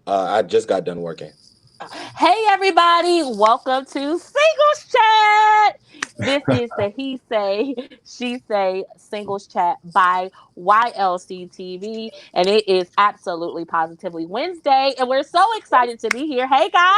I just got done working. Hey everybody, welcome to Singles Chat. This is the He Say, She Say Singles Chat by YLCTV, and it is absolutely positively Wednesday, and we're so excited to be here. Hey guys.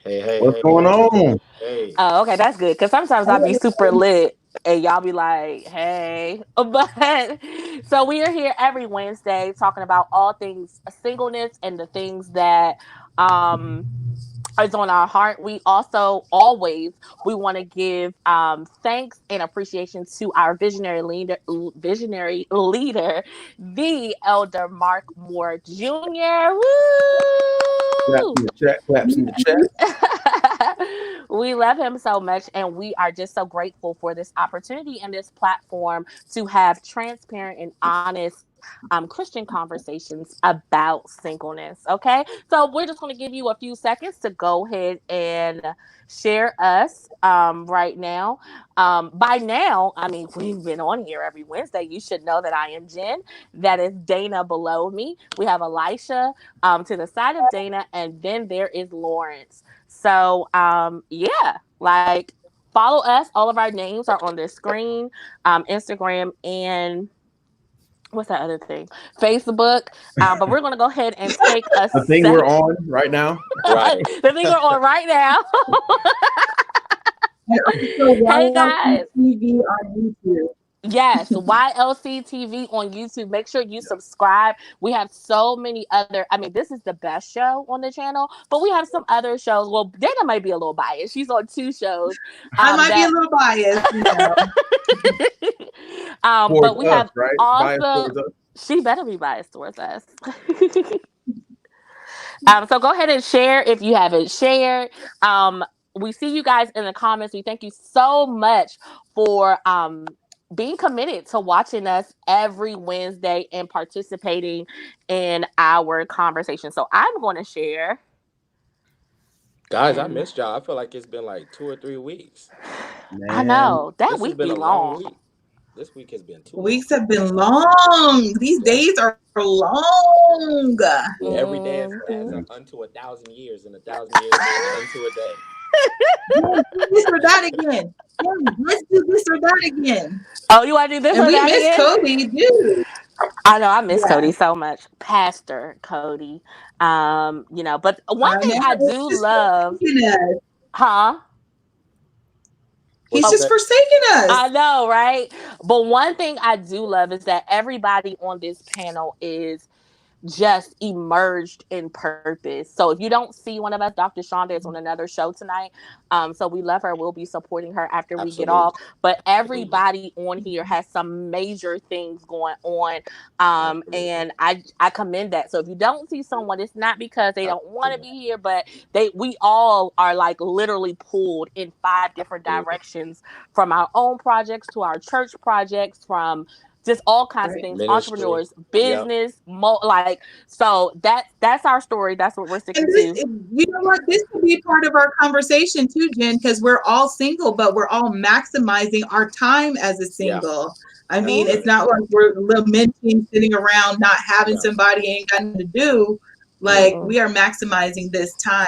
Hey, hey, What's hey, going hey, on? hey. Oh, okay, that's good. Cause sometimes I'll be super lit and y'all be like, hey. But so we are here every Wednesday talking about all things singleness and the things that is on our heart. We also always we want to give thanks and appreciation to our visionary leader, the Elder Mark Moore Jr. Claps Woo! in the chat. Claps in the chat. We love him so much, and we are just so grateful for this opportunity and this platform to have transparent and honest Christian conversations about singleness. Okay, so we're just going to give you a few seconds to go ahead and share us right now. By now, I mean, we've been on here every Wednesday. You should know that I am Jen. That is Dana below me. We have Elisha to the side of Dana, and then there is Lawrence. So, yeah, like follow us. All of our names are on the screen, Instagram, and what's that other thing? Facebook. But we're going to go ahead and take a The thing we're sec. on right now. Right. The thing we're on right now. And also Hey guys. YLCTV on YouTube. Yes, YLC TV on YouTube. Make sure you subscribe. We have so many other. I mean, this is the best show on the channel, but we have some other shows. Well, Dana might be a little biased. She's on two shows. I might be a That. little biased. But Towards we us, have right? Bias also. towards us. She better be biased towards us. So go ahead and share if you haven't shared. We see you guys in the comments. We thank you so much for being committed to watching us every Wednesday and participating in our conversation. So I'm going to share. Guys, I And missed y'all. I feel like it's been like 2 or 3 weeks. I Man, know that This has week been be a long long. week. This week has been too long. Weeks have been long. These Yeah. days are long. Every day adds Mhm. up unto 1,000 years, and 1,000 years adds unto a day. Let's do this or that again. Yeah, let's do this or that again. Oh, you want to do this And or we that miss again? Cody, dude. I know I miss Yeah, Cody so much, Pastor Cody. But one I thing know. I It's do just love, forsaking us. huh? What He's you just say? forsaking I us. know, right? But one thing I do love is that everybody on this panel is just emerged in purpose. So if you don't see one of us, Dr. Shonda is on another show tonight. So we love her. We'll be supporting her after we get off. Absolutely. But Absolutely. everybody on here has some major things going on. Absolutely. And I commend that. So if you don't see someone, it's not because they don't want to Absolutely. be here, but we all are like literally pulled in five different Absolutely. directions, from our own projects to our church projects, from just all kinds of Right. things, Ministry. entrepreneurs, Yep. business, like, so that's our story, that's what we're And sticking this, to. you know what? This could be part of our conversation too, Jen, because we're all single, but we're all maximizing our time as a Yeah. single. I That's mean, Mhm. it's right. not like we're lamenting, sitting around, not having Yeah. somebody, ain't got nothing to do. Yeah. Like, Mm-mm. we are maximizing this time.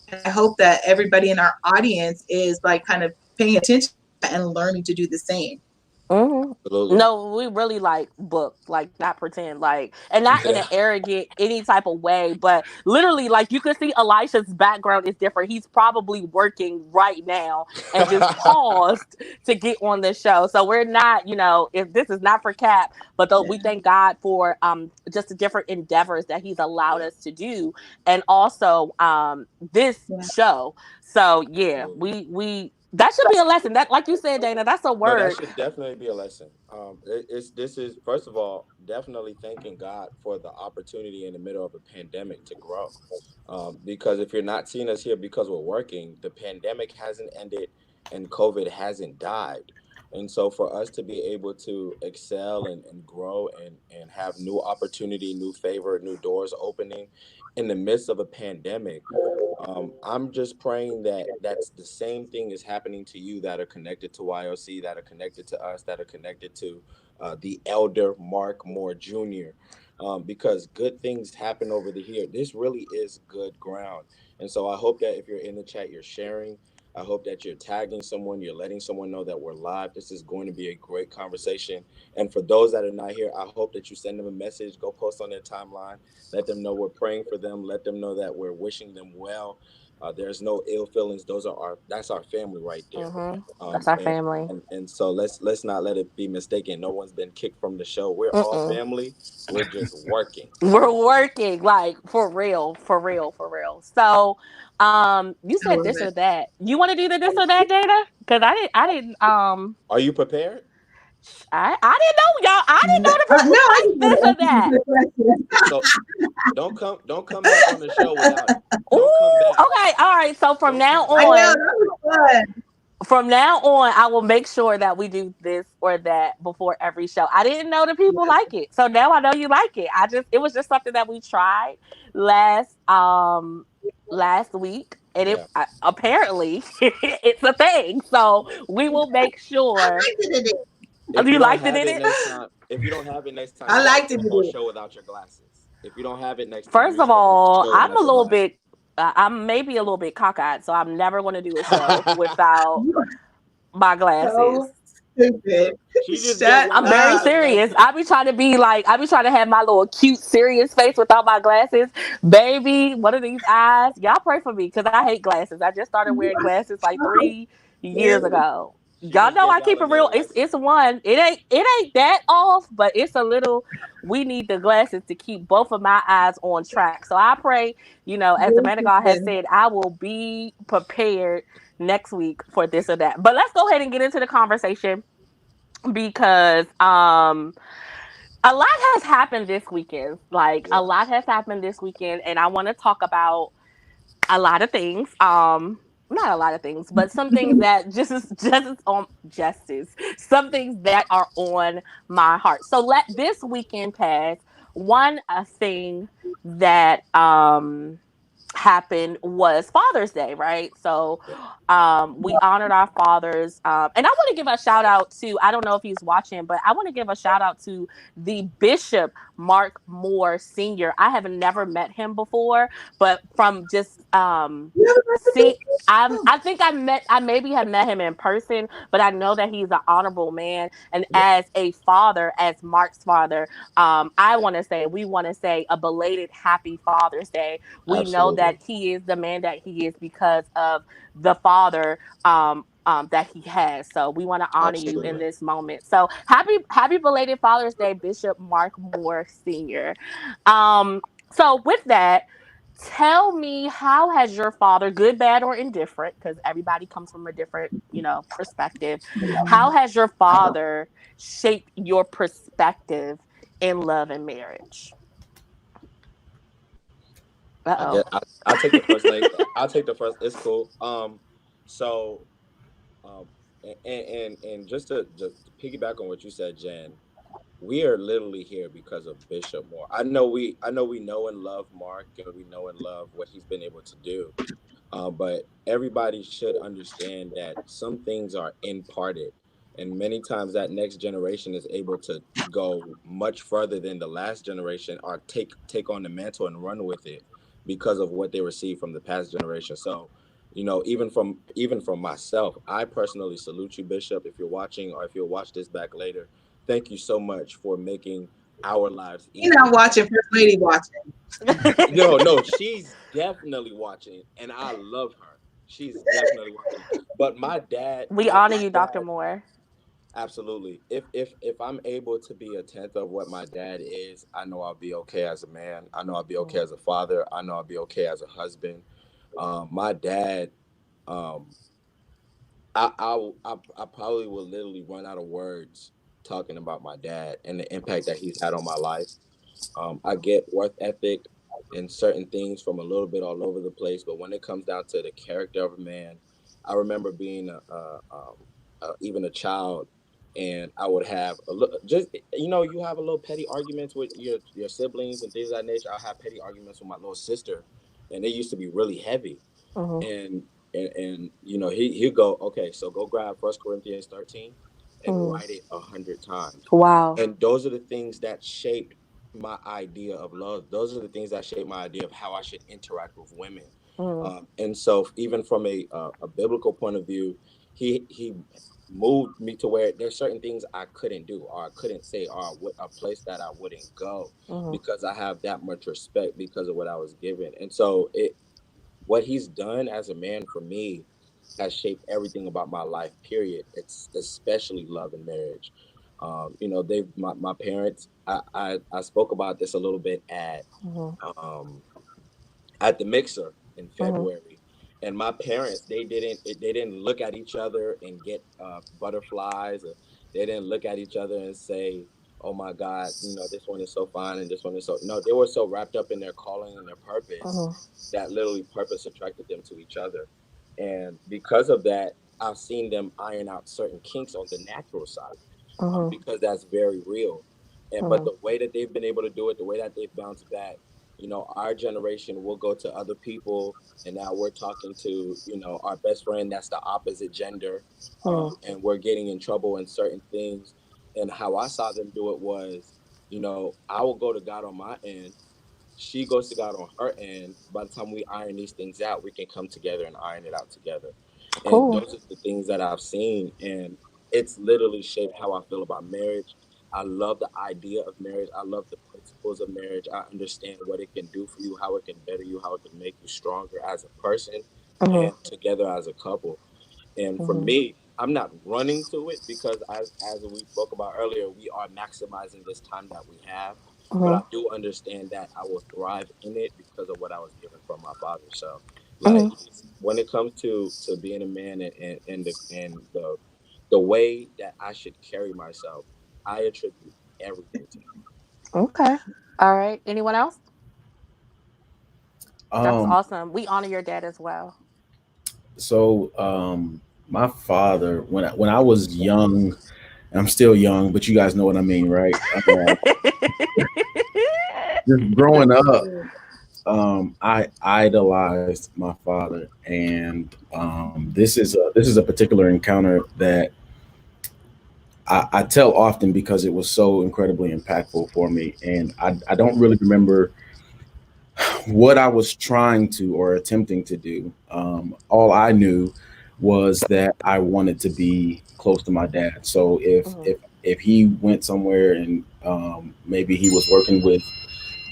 And I hope that everybody in our audience is like kind of paying attention and learning to do the same. Hmm. Absolutely. No, we really like book, like not pretend, like, and not in Yeah. an arrogant any type of way, but literally, like you can see Elisha's background is different. He's probably working right now and just paused to get on the show. So we're not, if this is not for Cap, but though we Yeah. thank God for just the different endeavors that He's allowed Yeah. us to do, and also this Yeah. show. So yeah, Absolutely. we that should be a lesson. That, like you said, Dana, that's a No, that word. should definitely be a lesson. It's this is first of all definitely thanking God for the opportunity in the middle of a pandemic to grow. Because if you're not seeing us here because we're working, the pandemic hasn't ended and COVID hasn't died. And so for us to be able to excel and grow and have new opportunity, new favor, new doors opening in the midst of a pandemic, I'm just praying that that's the same thing is happening to you that are connected to YOC, that are connected to us, that are connected to the elder Mark Moore Jr. because good things happen over the here. This really is good ground. And so I hope that if you're in the chat, you're sharing. I hope that you're tagging someone, you're letting someone know that we're live. This is going to be a great conversation. And for those that are not here, I hope that you send them a message, go post on their timeline, let them know we're praying for them, let them know that we're wishing them well. There's no ill feelings. That's our family right there. Mm-hmm. Um, That's our and, family. and so let's not let it be mistaken. No one's been kicked from the show. We're all Mm-mm. family. We're just working. We're working like for real, for real, for real. So, you I said love this it. or that. You want to do the this or that, Jada? Because I didn't. Are you prepared? I didn't know y'all. I didn't know the No, people I like just want this to or answer some that. good questions. So don't come back on the show without it. Don't come Ooh, back. okay, all right. So Don't come I back. know that was fun. from now on, I will make sure that we do this or that before every show. I didn't know that people Yeah, like it, so now I know you like it. It was just something that we tried last last week, and Yeah. apparently it's a thing. So we will make I sure. liked it. In it. If you You don't liked it have in it it. next time, if you don't have it next time, I you got to liked do it. the In whole it. show without your glasses. If you don't have it next time, First you of got to do the all, show I'm a without your little glasses. bit. I'm maybe a little bit cockeyed, so I'm never going to do a show without You are my glasses. so stupid. She just gave Shut one I'm of very hers, up. serious. Alexis. I be trying to have my little cute, serious face without my glasses. Baby, one of these eyes. Y'all pray for me because I hate glasses. I just started You wearing are glasses like so 3 years silly. ago. She Y'all just know gave I y'all keep a it real. mirror, It's Alexis. one. It ain't that off, but it's a little. We need the glasses to keep both of my eyes on track. So I pray, as the man of God has Listen, said, I will be prepared next week for this or that. But let's go ahead and get into the conversation because a lot has happened this weekend. Like a Yeah, lot has happened this weekend, and I want to talk about a lot of things. Not a lot of things, but some things that justice, some things that are on my heart. So let this weekend pass. One thing that happened was Father's Day, right? So yeah, we honored our fathers. And I want to give a shout out to, I don't know if he's watching, but I want to give a shout out to the Bishop Mark Moore Sr. I have never met him before, but from just you know what the see thing I think I maybe have met him in person, but I know that he's an honorable man. And yeah. as a father, as Mark's father, we want to say a belated happy Father's Day. We know Absolutely, that he is the man that he is because of the father that he has. So we want to honor you in absolutely. this moment. So happy belated Father's Day, Bishop Mark Moore Sr. So with that, tell me, how has your father, good, bad, or indifferent, because everybody comes from a different, perspective. How has your father shaped your perspective in love and marriage? I Uh get. I'll take the first thing. oh. I'll take the first. It's cool. So, um, and just to piggyback on what you said, Jen, we are literally here because of Bishop Moore. I know we know and love Mark, and we know and love what he's been able to do. But everybody should understand that some things are imparted, and many times that next generation is able to go much further than the last generation, or take on the mantle and run with it because of what they received from the past generation. So, even from myself, I personally salute you, Bishop. If you're watching, or if you'll watch this back later, thank you so much for making our lives You're not easier. watching, First Lady watching. No, she's definitely watching, and I love her. She's definitely watching. But We honor you, Dr. Moore. absolutely. If I'm able to be a tenth of what my dad is, I know I'll be okay as a man. I know I'll be okay as a father. I know I'll be okay as a husband. My dad, um, I probably will literally run out of words talking about my dad and the impact that he's had on my life. I get worth ethic and certain things from a little bit all over the place, but when it comes down to the character of a man, I remember being even a child, and I would have just you have a little petty arguments with your siblings and things of that nature. I have petty arguments with my little sister, and they used to be really heavy, Hmm. and he'd go, okay, so go grab First Corinthians 13 and Hmm. write it 100 times, Wow. and those are the things that shaped my idea of love. Those are the things that shape my idea of how I should interact with women. Mm, And so, even from a biblical point of view, he moved me to where there's certain things I couldn't do, or I couldn't say, or a place that I wouldn't go, mhm, because I have that much respect because of what I was given. And so, what he's done as a man for me has shaped everything about my life. Period. It's especially love and marriage. They my parents. I spoke about this a little bit mhm, um, at the mixer in mhm, February, and my parents, they didn't look at each other and get butterflies. Or they didn't look at each other and say, "Oh my God, this one is so fine and this one is so." No, they were so wrapped up in their calling and their purpose mhm, that literally purpose attracted them to each other, and because of that, I've seen them iron out certain kinks on the natural side, mhm, because that's very real. And but mhm, the way that they've been able to do it, the way that they've bounced back, our generation will go to other people, and now we're talking to, our best friend that's the opposite gender, mhm, and we're getting in trouble in certain things. And how I saw them do it was, I will go to God on my end, she goes to God on her end. By the time we iron these things out, we can come together and iron it out together. And cool. those are the things that I've seen, and it's literally shaped how I feel about marriage. I love the idea of marriage. I love the principles of marriage. I understand what it can do for you, how it can better you, how it can make you stronger as a person Mhm, and together as a couple. And for mhm, me, I'm not running to it, because as we spoke about earlier, we are maximizing this time that we have. But I mhm, do understand that I will thrive in it because of what I was given from my father. So, like, mhm. when it comes to being a man, and the way that I should carry myself, I attribute everything to him. Okay. All right. Anyone else? That's Um, awesome. We honor your dad as well. so my father, when I was young, and I'm still young, but you guys know what I mean, right? Just growing up, I idolized my father, and this is a particular encounter that I tell often because it was so incredibly impactful for me, and I don't really remember what I was trying to or attempting to do. All I knew was that I wanted to be close to my dad. So if Mhm, if if he went somewhere and maybe he was working with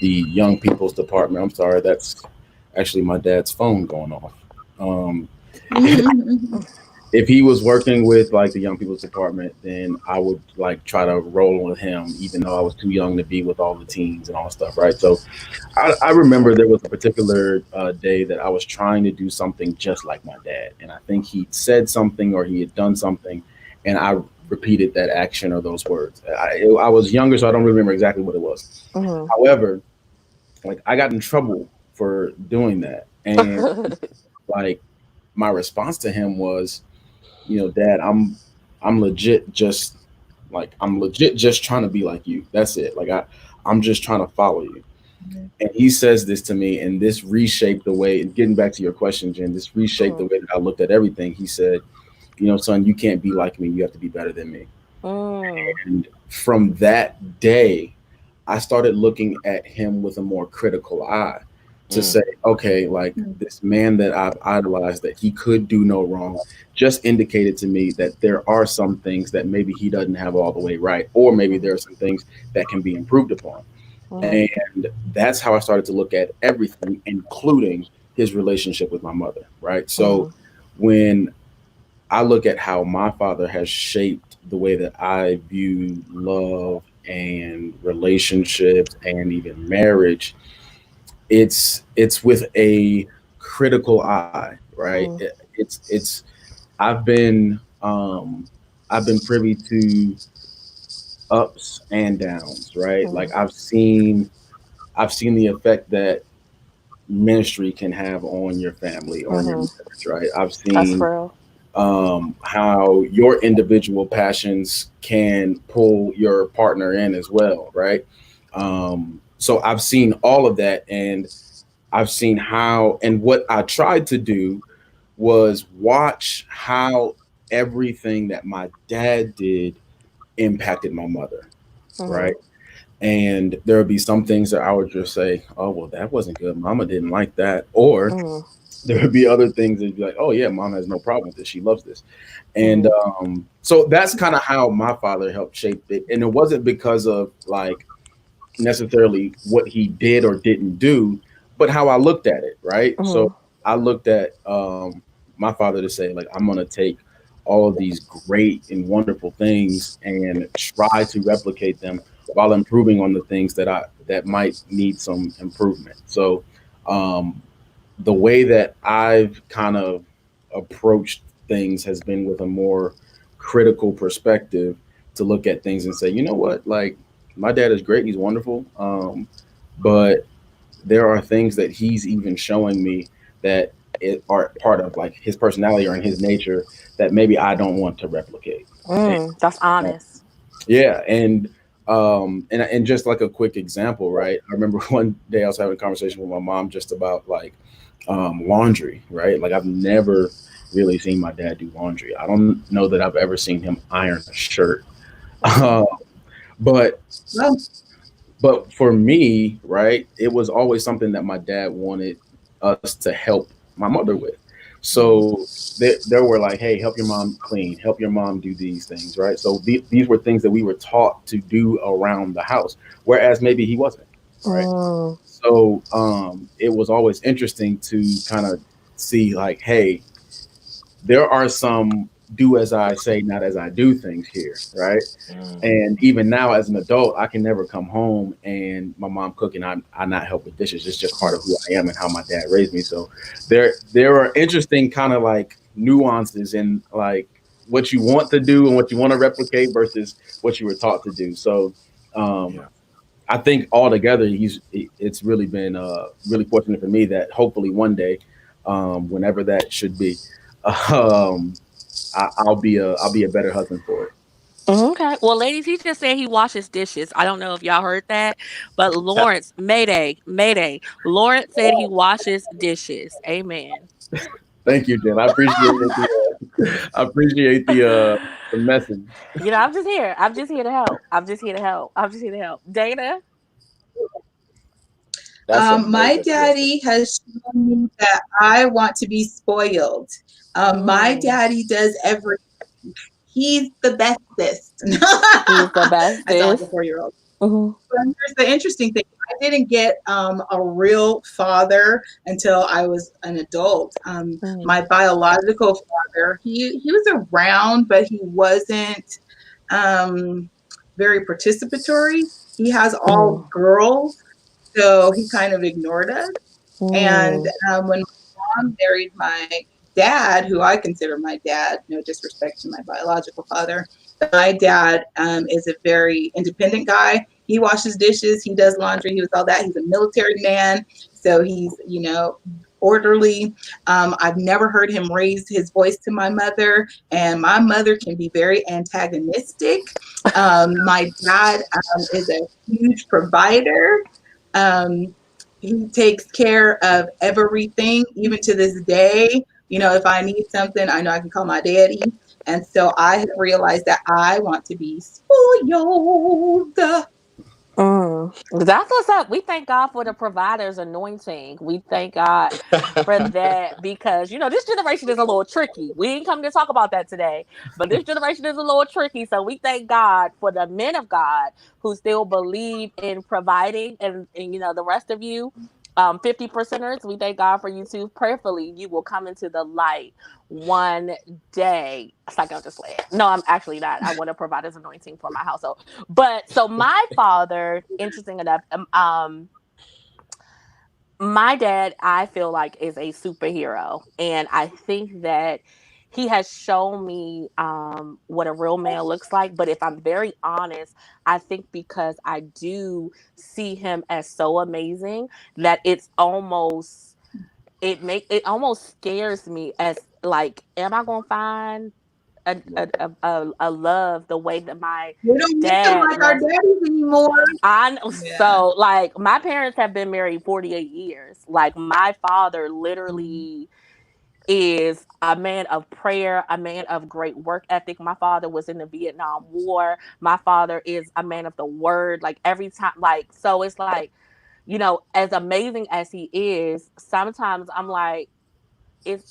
the young people's department. I'm sorry, that's actually my dad's phone going off. Um, if he was working with like the young people's department, then I would like try to roll with him, even though I was too young to be with all the teens and all that stuff, right? So I remember there was a particular day that I was trying to do something just like my dad, and I think he said something or he had done something, and I repeated that action or those words. I was younger, so I don't really remember exactly what it was. mhm. However, like I got in trouble for doing that, and like my response to him was, Dad, I'm legit just I'm legit just trying to be like you. That's it. I'm just trying to follow you. And he says this to me, and this reshaped the way. And getting back to your question, Jen, this reshaped the Mhm, way that I looked at everything. He said, son, you can't be like me. You have to be better than me. mm, And from that day, I started looking at him with a more critical eye to Mm, say, okay, like this man that I've idolized, that he could do no wrong, just indicated to me that there are some things that maybe he doesn't have all the way right, or maybe mhm, there are some things that can be improved upon. mhm, And that's how I started to look at everything, including his relationship with my mother, right? So mhm, when I look at how my father has shaped the way that I view love and relationships and even marriage, it's with a critical eye, right? mhm, It's I've been I've been privy to ups and downs, right? Like mhm, I've seen the effect that ministry can have on your family, on your mhm. marriage, right? I've That's seen real. how your individual passions can pull your partner in as well, right? So I've seen all of that, and I've seen how, and what I tried to do was watch how everything that my dad did impacted my mother, right? Mhm, And there would be some things that I would just say, "Oh, well, that wasn't good. Mama didn't like that," or Mm, there would be other things that'd be like, "Oh yeah, Mom has no problem with this. She loves this." And mm, so that's kind of how my father helped shape it. And it wasn't because of like necessarily what he did or didn't do, but how I looked at it, right? So mm, I looked at my father to say, like, I'm gonna take all of these great and wonderful things and try to replicate them while improving on the things that might need some improvement. So um, the way that I've kind of approached things has been with a more critical perspective to look at things and say, you know what, like my dad is great, he's wonderful, but there are things that he's even showing me that are part of like his personality or in his nature that maybe I don't want to replicate. And, that's uh, honest. yeah, and just like a quick example, right? I remember one day I was having a conversation with my mom just about like laundry, right? Like I've never really seen my dad do laundry. I don't know that I've ever seen him iron a shirt. Mm, Um, but Well, but for me, right, it was always something that my dad wanted us to help my mother with. mm, So there were like, hey, help your mom clean, help your mom do these things, right? So these were things that we were taught to do around the house, whereas maybe he wasn't, right? mm, So it was always interesting to kind of see like, hey, there are some do as I say, not as I do things here, right? Mm, And even now, as an adult, I can never come home and my mom cooking. I not help with dishes. It's just part of who I am and how my dad raised me. So there are interesting kind of like nuances in like what you want to do and what you want to replicate versus what you were taught to do. So um, yeah. I think altogether, it's really been really fortunate for me that hopefully one day, whenever that should be, um, I'll be a better husband for it. okay. Well, ladies, he just said he washes dishes. I don't know if y'all heard that, but Lawrence, Mayday, Mayday. Lawrence said he washes dishes. Amen. Thank you, Jen. I appreciate the message. I'm just here. I'm just here to help. I'm just here to help. I'm just here to help. Dana. That's My amazing. Listen. daddy has shown me that I want to be spoiled. My Mm, daddy does everything. He's the bestest. he's the I sound like a bestest. 4-year-old. Mm, But here's the interesting thing. I didn't get a real father until I was an adult. mm, My biological father, he was around, but he wasn't um, very participatory. He has all mm, girls, so he kind of ignored us. And mm, when my mom married my dad, who I consider my dad, no disrespect to my biological father, but my dad is a very independent guy. He washes dishes, he does laundry, he was all that. He's a military man, so he's, orderly. I've never heard him raise his voice to my mother, and my mother can be very antagonistic. My dad is a huge provider. Um, he takes care of everything, even to this day. If I need something, I know I can call my daddy. And so I have realized that I want to be spoiled. mm. That's what's up. We thank God for the provider's anointing. We thank God for that because this generation is a little tricky. We ain't coming to talk about that today, but this generation is a little tricky. So we thank God for the men of God who still believe in providing, and the rest of you, 50 percenters. We thank God for you too. Prayerfully, you will come into the light one day. Psychologist. No, I'm actually not. I want to provide his anointing for my household. But so my father, interesting enough, my dad, I feel like, is a superhero, and I think that he has shown me what a real man looks like. But if I'm very honest, I think because I do see him as so amazing that it almost scares me as like, am I gonna find a love the way that my We don't make them dad like our loves? daddies anymore. I know. Yeah. So, like, my parents have been married 48 years. Like, my father Mm. literally is a man of prayer, a man of great work ethic. My father was in the Vietnam War. My father is a man of the word. Like every time, like, so it's like, as amazing as he is, sometimes I'm like, is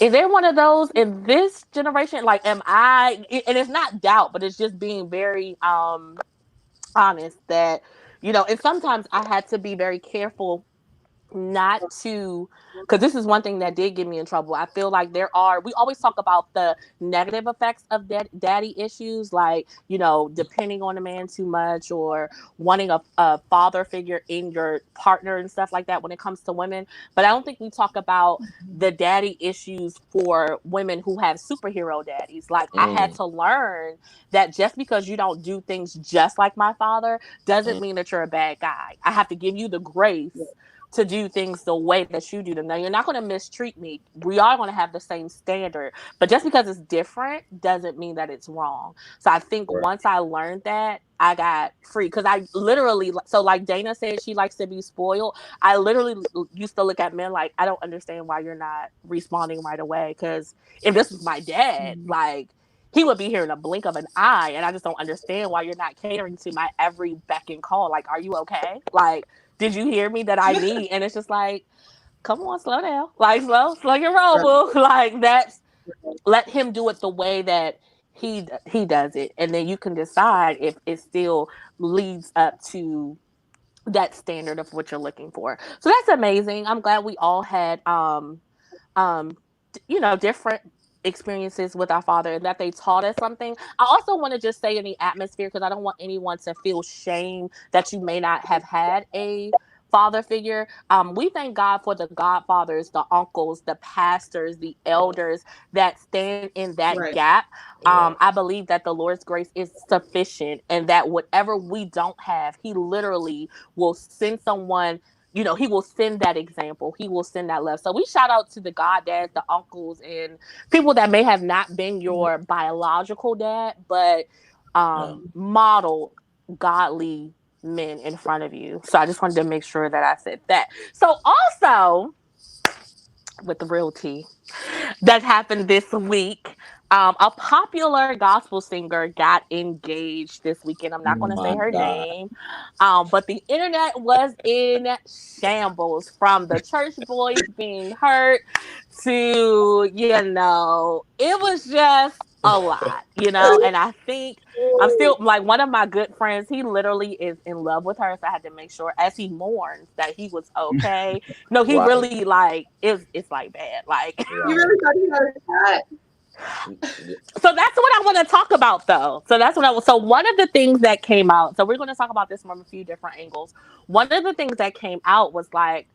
there one of those in this generation? Like, am I? And it's not doubt, but it's just being very honest that, and sometimes I had to be very careful not to, because this is one thing that did get me in trouble. I feel like we always talk about the negative effects of daddy issues, like, depending on a man too much or wanting a father figure in your partner and stuff like that when it comes to women. But I don't think we talk about the daddy issues for women who have superhero daddies. Like, I had Mm, to learn that just because you don't do things just like my father doesn't mm, mean that you're a bad guy. I have to give you the grace to do things the way that you do them. Now, you're not going to mistreat me. We are going to have the same standard, but just because it's different doesn't mean that it's wrong. So I think right. once I learned that, I got free, because I literally, so like Dana said, she likes to be spoiled. I literally used to look at men like, I don't understand why you're not responding right away. Because if this was my dad, like, he would be here in a blink of an eye, and I just don't understand why you're not catering to my every beck and call. Like, are you okay? Like, did you hear me that I need? And it's just like, come on, slow down. Like, slow your roll, Right. boo. Like, let him do it the way that he does it. And then you can decide if it still leads up to that standard of what you're looking for. So that's amazing. I'm glad we all had um different experiences with our father, and that they taught us something. I also want to just say in the atmosphere, because I don't want anyone to feel shame that you may not have had a father figure. We thank God for the godfathers, the uncles, the pastors, the elders that stand in that Right. gap. Right. I believe that the Lord's grace is sufficient, and that whatever we don't have, he literally will send someone. He will send that example. He will send that love. So we shout out to the goddads, the uncles, and people that may have not been your biological dad, but Yeah. modeled godly men in front of you. So I just wanted to make sure that I said that. So also, with the real tea that happened this week. A popular gospel singer got engaged this weekend. I'm not going to say My her God. name, but the internet was in shambles, from the church boys being hurt to, it was just a lot, and I think I'm still, like, one of my good friends, he literally is in love with her. So I had to make sure, as he mourns, that he was okay. No, he Right. really, like, it's like bad. Like, You Right. really thought you had a cat? Yeah. so that's what I want to talk about, though. So that's what so one of the things that came out, so we're going to talk about this from a few different angles. One of the things that came out was like,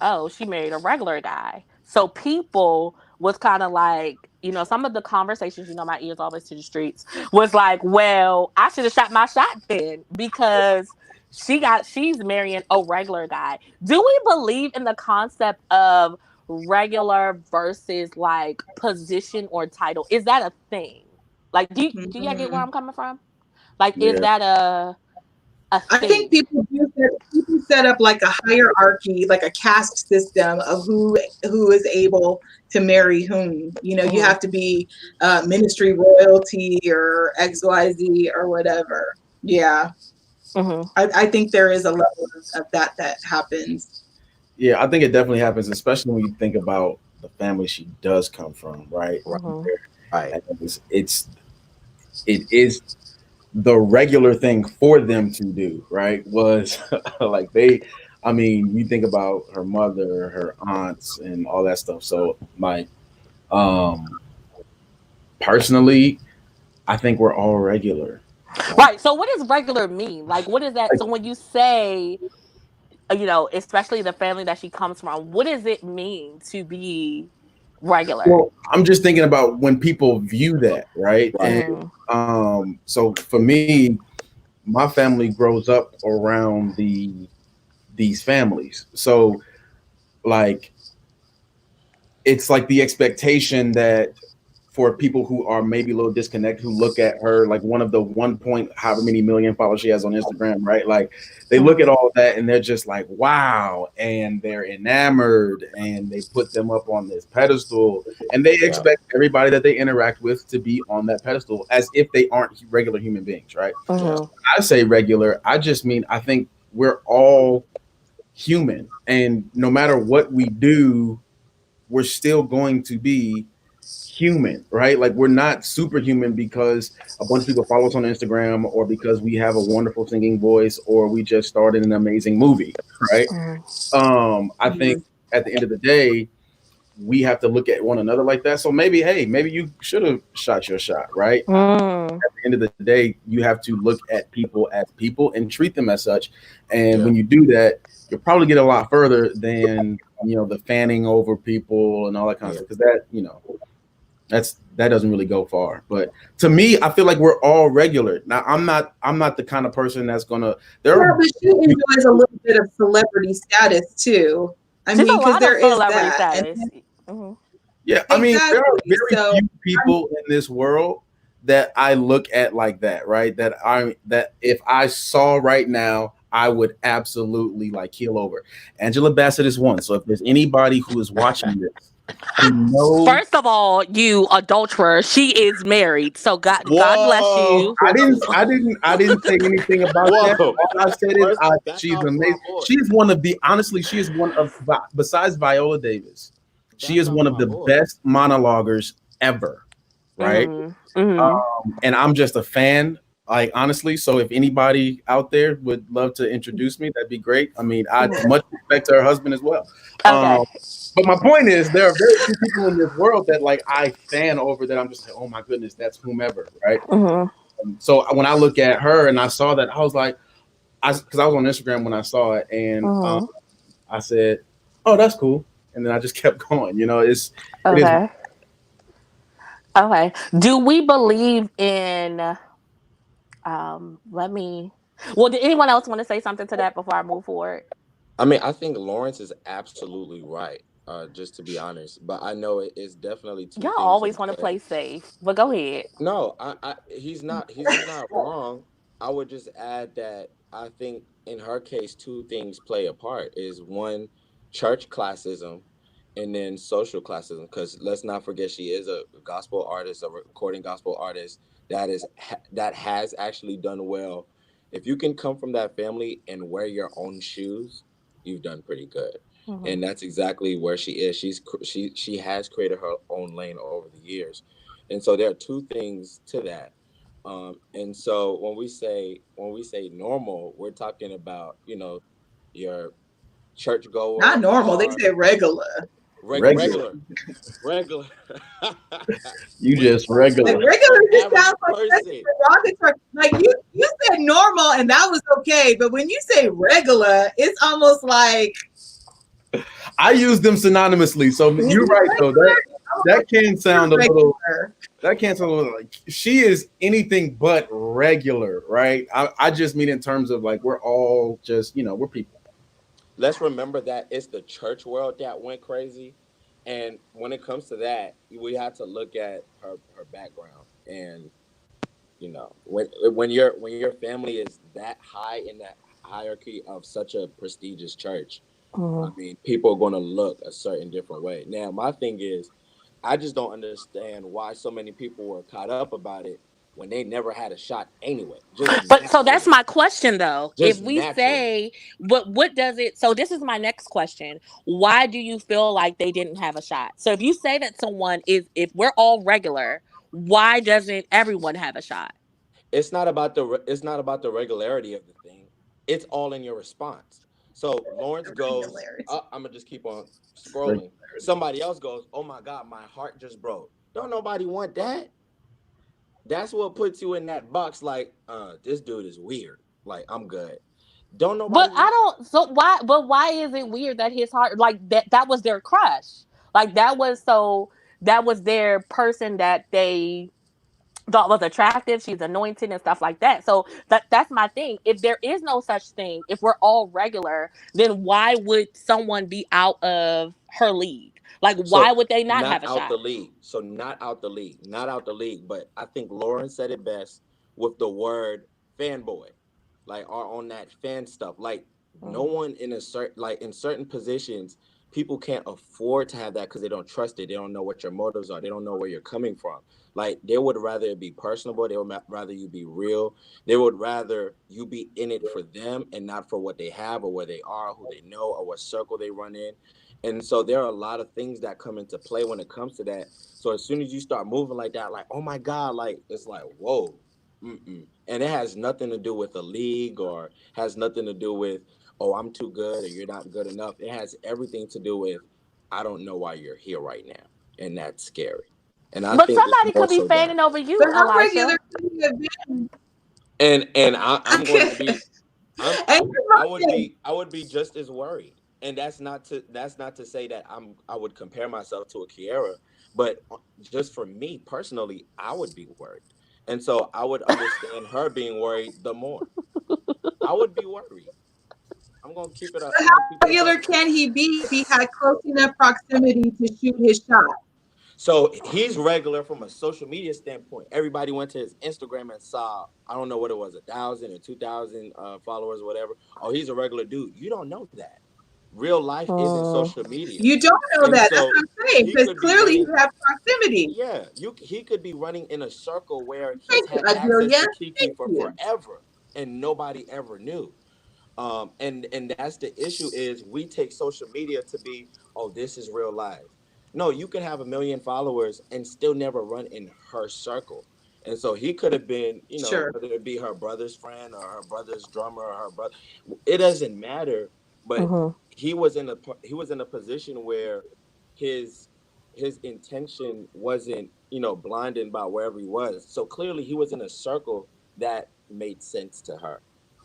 oh, she married a regular guy. So people was kind of like, some of the conversations, my ears always to the streets, was like, well, I should have shot my shot then, because she's marrying a regular guy. Do we believe in the concept of regular versus like position or title? Is that a thing? Like, do y'all get where Mhm. I'm coming from? Like, is Yeah. that a I think thing? people set up like a hierarchy, like a caste system of who is able to marry whom. You Hmm. have to be ministry royalty or XYZ or whatever. Yeah, Hmm. I think there is a level of that happens. Yeah, I think it definitely happens, especially when you think about the family she does come from, right? Right. Hmm. Right. And it is the regular thing for them to do, right? Was like I mean, you think about her mother, her aunts, and all that stuff. So, like, um, personally, I think we're all regular. Like, Right. So what does regular mean? Like, what is that? So when you say, especially the family that she comes from, what does it mean to be regular? well, I'm just thinking about when people view that, right? Right. And Mm-hmm. so for me, my family grows up around these families. So, like, it's like the expectation that for people who are maybe a little disconnected, who look at her like one of the 1 point however many million followers she has on Instagram, right? Like they look at Mhm. all of that and they're just like, wow, and they're enamored and they put them up on this pedestal and they Yeah. expect everybody that they interact with to be on that pedestal as if they aren't regular human beings, right? Yeah. Mhm. I say regular, I just mean I think we're all human, and no matter what we do, we're still going to be human, right? Like we're not superhuman because a bunch of people follow us on Instagram or because we have a wonderful singing voice or we just started an amazing movie, right? Mhm. I think at the end of the day, we have to look at one another like that. So maybe, hey, maybe you should have shot your shot, right? Mm. At the end of the day, you have to look at people as people and treat them as such. And when Yeah. you do that, you'll probably get a lot further than the fanning over people and all that kind of Yeah. stuff. Because that doesn't really go far. But to me, I feel like we're all regular. Now, I'm not the kind of person that's gonna. There Yeah, are but she enjoys a little bit of celebrity status too. I She's a mean, because lot of there is celebrity that, and status. Mhm. yeah. I mean, there are exactly. very So few people in this world that I look at like that, right? That if I saw right now, I would absolutely like keel over. Angela Bassett is one. So if there's anybody who is watching this who knows, First of all, you adulterer, she is married. So God bless Whoa. you. I didn't say anything about that. Whoa. All I said is First, back she's off my amazing. boy. She is one of, besides Viola Davis, she Back is off one of my the boy. best monologuers ever, right? Mhm. Mhm. And I'm just a fan, like honestly. So if anybody out there would love to introduce me, that'd be great. I mean, I Mhm. much respect to her husband as well. Okay. But my point is, there are very few people in this world that like I fan over that I'm just like, oh my goodness, that's whomever, right? Mhm. So when I look at her and I saw that, I was like, because I was on Instagram when I saw it, and Mhm. I said, "Oh, that's cool," and then I just kept going. It is. Okay. Okay. Do we believe in let me well, did anyone else want to say something to that before I move forward? I mean, I think Lawrence is absolutely right. Just to be honest, but I know it's definitely two Y'all things in always want to play. play safe. But go ahead. No, he's not wrong. I would just add that I think in her case, two things play a part. Is one, church classism, and then social classism. Because let's not forget, she is a gospel artist, a recording gospel artist that has actually done well. If you can come from that family and wear your own shoes, you've done pretty good. Mhm. And that's exactly where she is. She has created her own lane over the years, and so there are two things to that. And so when we say normal, we're talking about your churchgoer not normal. They are say regular. Regular. regular, regular. You we just Like regular. your regular just average sounds like such person. a derogatory. Like you said normal and that was okay, but when you say regular, it's almost like I use them synonymously. So is you're it right though. That regular? Oh, that can sound a little. regular. That can sound a little like she is anything but regular, right? I just mean in terms of like we're all just we're people. Let's remember that it's the church world that went crazy, and when it comes to that, we have to look at her background. And when your family is that high in that hierarchy of such a prestigious church, I Mhm. mean, people are going to look a certain different way. Now, my thing is, I just don't understand why so many people were caught up about it when they never had a shot anyway, just But so that's naturally, my question though. If just we naturally. say what does it so this is my next question. Why do you feel like they didn't have a shot? So if you say that someone is if we're all regular, why doesn't everyone have a shot? It's not about the regularity of the thing. It's all in your response. So Lawrence goes, Regularity. I'm gonna just keep on Regular. scrolling. Somebody else goes, oh my god, my heart just broke. Don't nobody want that. That's what puts you in that box. Like, this dude is weird. Like, I'm good. Don't But nobody I want. don't so why is it weird that his heart like that was their crush? Like that was their person that they thought was attractive. She's anointed and stuff like that. So that's my thing. If there is no such thing, if we're all regular, then why would someone be out of her league? Like, why So would they not not have a out shot? the league. So not out the league. Not out the league. But I think Lauren said it best with the word fanboy. Like are on that fan stuff. Like no Mm. one in a certain like in certain positions, people can't afford to have that because they don't trust it. They don't know what your motives are. They don't know where you're coming from. Like they would rather it be personable. They would rather you be real. They would rather you be in it for them and not for what they have or where they are, who they know, or what circle they run in. And so there are a lot of things that come into play when it comes to that. So as soon as you start moving like that, like, oh my God, like it's like, whoa. Mm-mm. And it has nothing to do with a league or has nothing to do with, oh, I'm too good or you're not good enough. It has everything to do with, I don't know why you're here right now. And that's scary. And I But think it's somebody more could be so that. fanning over But you, how regular Elisha. can you have been? And I'm going to be I'm And I'm here's my thing. I would be just as worried. And that's not to say that I would compare myself to a Kiera, but just for me personally, I would be worried. And so I would understand her being worried the more. I would be worried. But I'm gonna keep how it a regular buck. can he be if he had close enough proximity to shoot his shot? So he's regular from a social media standpoint. Everybody went to his Instagram and saw, I don't know what it was, 1,000 or 2,000 followers, or whatever. Oh, he's a regular dude. You don't know that. Real life isn't Mm. social media. You don't know And that. That's so what I'm saying. he Because could be clearly you running, have proximity. yeah, he could be running in a circle where he's Thank you, had access Adelia. to Kiki Thank for you. forever and nobody ever knew. And that's the issue is we take social media to be, oh, this is real life. No, you could have 1 million followers and still never run in her circle. And so he could have been, Sure. whether it be her brother's friend or her brother's drummer or her brother, it doesn't matter. But Mm-hmm. he was in a position where his his intention wasn't, blinded by wherever he was. So clearly he was in a circle that made sense to her.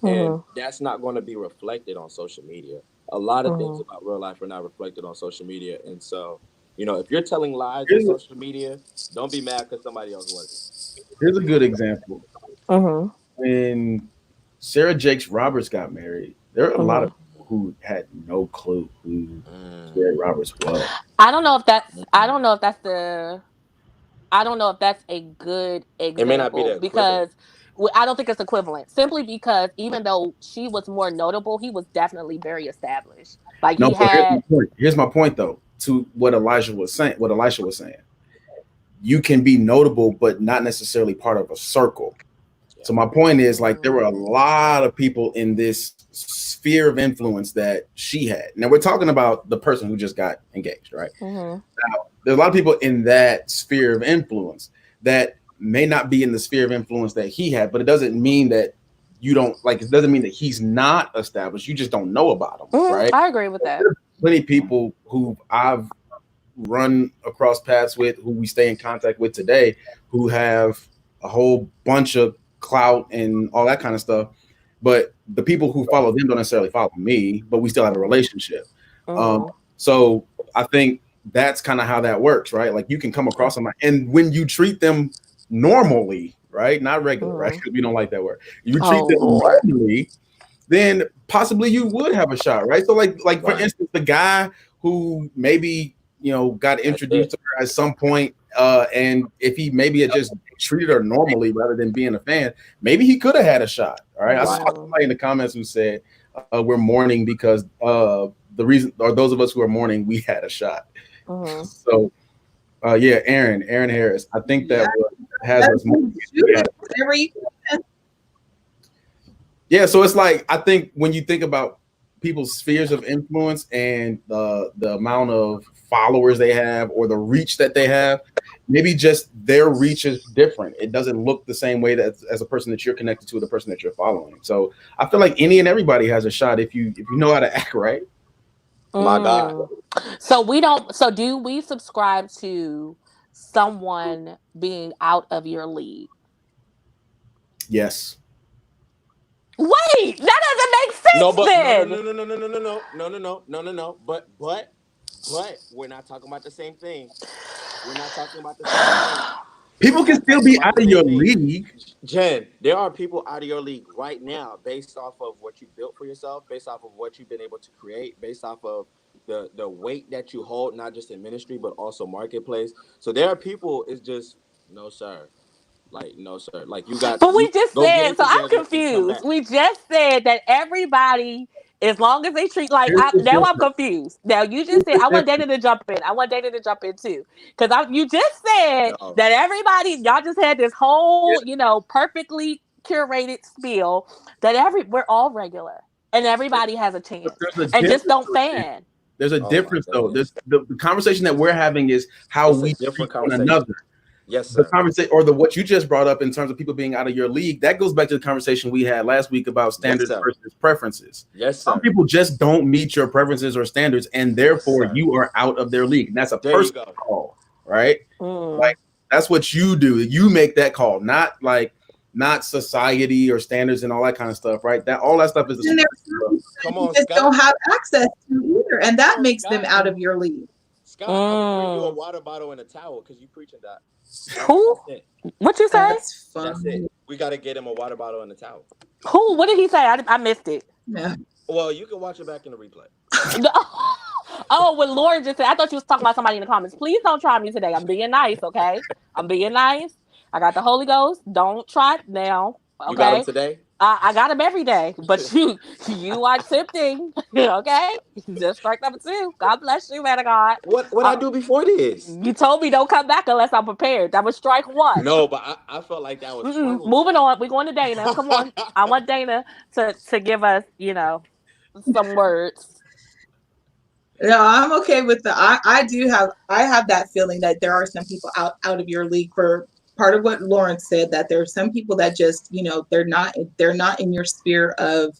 And Mm-hmm. that's not going to be reflected on social media. A lot of things Mm-hmm. about real life are not reflected on social media. And so, if you're telling lies on Here's a, social media, don't be mad because somebody else wasn't. here's a good example. Mm-hmm. When Sarah Jakes Roberts got married, there are a lot Mm-hmm. of people who had no clue who Mm, Sarah Roberts was. I don't know if that's. I mm. don't know if that's the. I don't know if that's a good It may not be the example equivalent. because I don't think it's equivalent. Simply because even though she was more notable, he was definitely very established. Like No, he but here's my had. point. Here's my point, though, to what Elijah was saying. What Elisha was saying, you can be notable, but not necessarily part of a circle. Yeah. So my point is, like, there were a Mm, lot of people in this sphere of influence that she had. Now we're talking about the person who just got engaged, right? mm-hmm. Now, there's a lot of people in that sphere of influence that may not be in the sphere of influence that he had, but it doesn't mean that you don't like. It doesn't mean that he's not established. You just don't know about him, Mm-hmm. right? I agree with that. There's plenty of people who I've run across paths with, who we stay in contact with today, who have a whole bunch of clout and all that kind of stuff. But the people who follow them don't necessarily follow me, but we still have a relationship. Um, Mm-hmm. so I think that's kind of how that works, right? Like you can come across somebody, and when you treat them normally, right, not regular, right, Mm-hmm. because we don't like that word. You Oh treat them Lord. normally, then possibly you would have a shot, right? So like for Right. instance, the guy who maybe got That's introduced it. to her at some point, and if he maybe had just treated her normally rather than being a fan, maybe he could have had a shot. All right, I saw Right. Mm-hmm. somebody in the comments who said we're mourning because the reason, or those of us who are mourning, we had a shot. Mm-hmm. So yeah, Aaron Harris, I think Yeah, that what has that's us mourning is shoot we it had. whenever you can. Yeah, so it's like I think when you think about people's spheres of influence and the amount of followers they have or the reach that they have, maybe just their reach is different. It doesn't look the same way that as a person that you're connected to, the person that you're following. So I feel like any and everybody has a shot if you know how to act right. My God. Mm. So we don't. So do we subscribe to someone being out of your league? Yes. Wait, that doesn't make No, sense but no, no, then. no, no, no, no, no, no, no, no, no, no, no, no, no. But we're not talking about the same thing. We're not talking about the same thing. We're People can not still talking be about out the of same your thing. league. Jen, there are people out of your league right now based off of what you built for yourself, based off of what you've been able to create, based off of the weight that you hold, not just in ministry but also marketplace. So there are people. It's just no sir, like no sir. Like But you we just go get said, it so I'm together and come confused. back. We just said that everybody, as long as they treat like, Here's the now I'm difference. confused. Now you Here's just said, the I want difference. Dana to jump in. I want Dana to jump in too. Because you just said No, that everybody, y'all just had this whole, perfectly curated spiel that we're all regular and everybody has a But chance. there's a And just difference don't though, Jay. fan. There's a oh my difference though. goodness, The conversation that we're having is how it's a we treat different one conversation. another. Yes, The sir. conversation or the what you just brought up in terms of people being out of your league, that goes back to the conversation we had last week about Yes, standards sir. versus preferences. Yes, Some sir. people just don't meet your preferences or standards, and Yes, therefore sir. you are out of their league. And that's a There you personal go. call, right? Mm. Like that's what you do. You make that call, not society or standards and all that kind of stuff, right? That all that stuff is the And there's superficial some stuff. people that Come you on, just don't Scott. have access to either, and Come that on, makes them Scott. out of your league. Scott, I would bring you a Mm. water bottle and a towel because you preaching that. Who? That's it. What you say? That's That's it. fun. We got to get him a water bottle and a towel. Who? What did he say? I missed it. Yeah. Well, you can watch it back in the replay. No. Oh, what Lauren just said. I thought you was talking about somebody in the comments. Please don't try me today. I'm being nice, okay? I'm being nice. I got the Holy Ghost. Don't try it now, You got him okay? today? I got him every day, but you are tempting, okay? Just strike number two. God bless you, man of God. What I Uh, do before this? you told me don't come back unless I'm prepared. That was strike one. No, but I felt like that was strong. Moving on. We're going to Dana. Come on. I want Dana to give us, some words. No, I'm okay with I have that feeling that there are some people out of your league for part of what Lawrence said, that there are some people that just, they're not in your sphere of,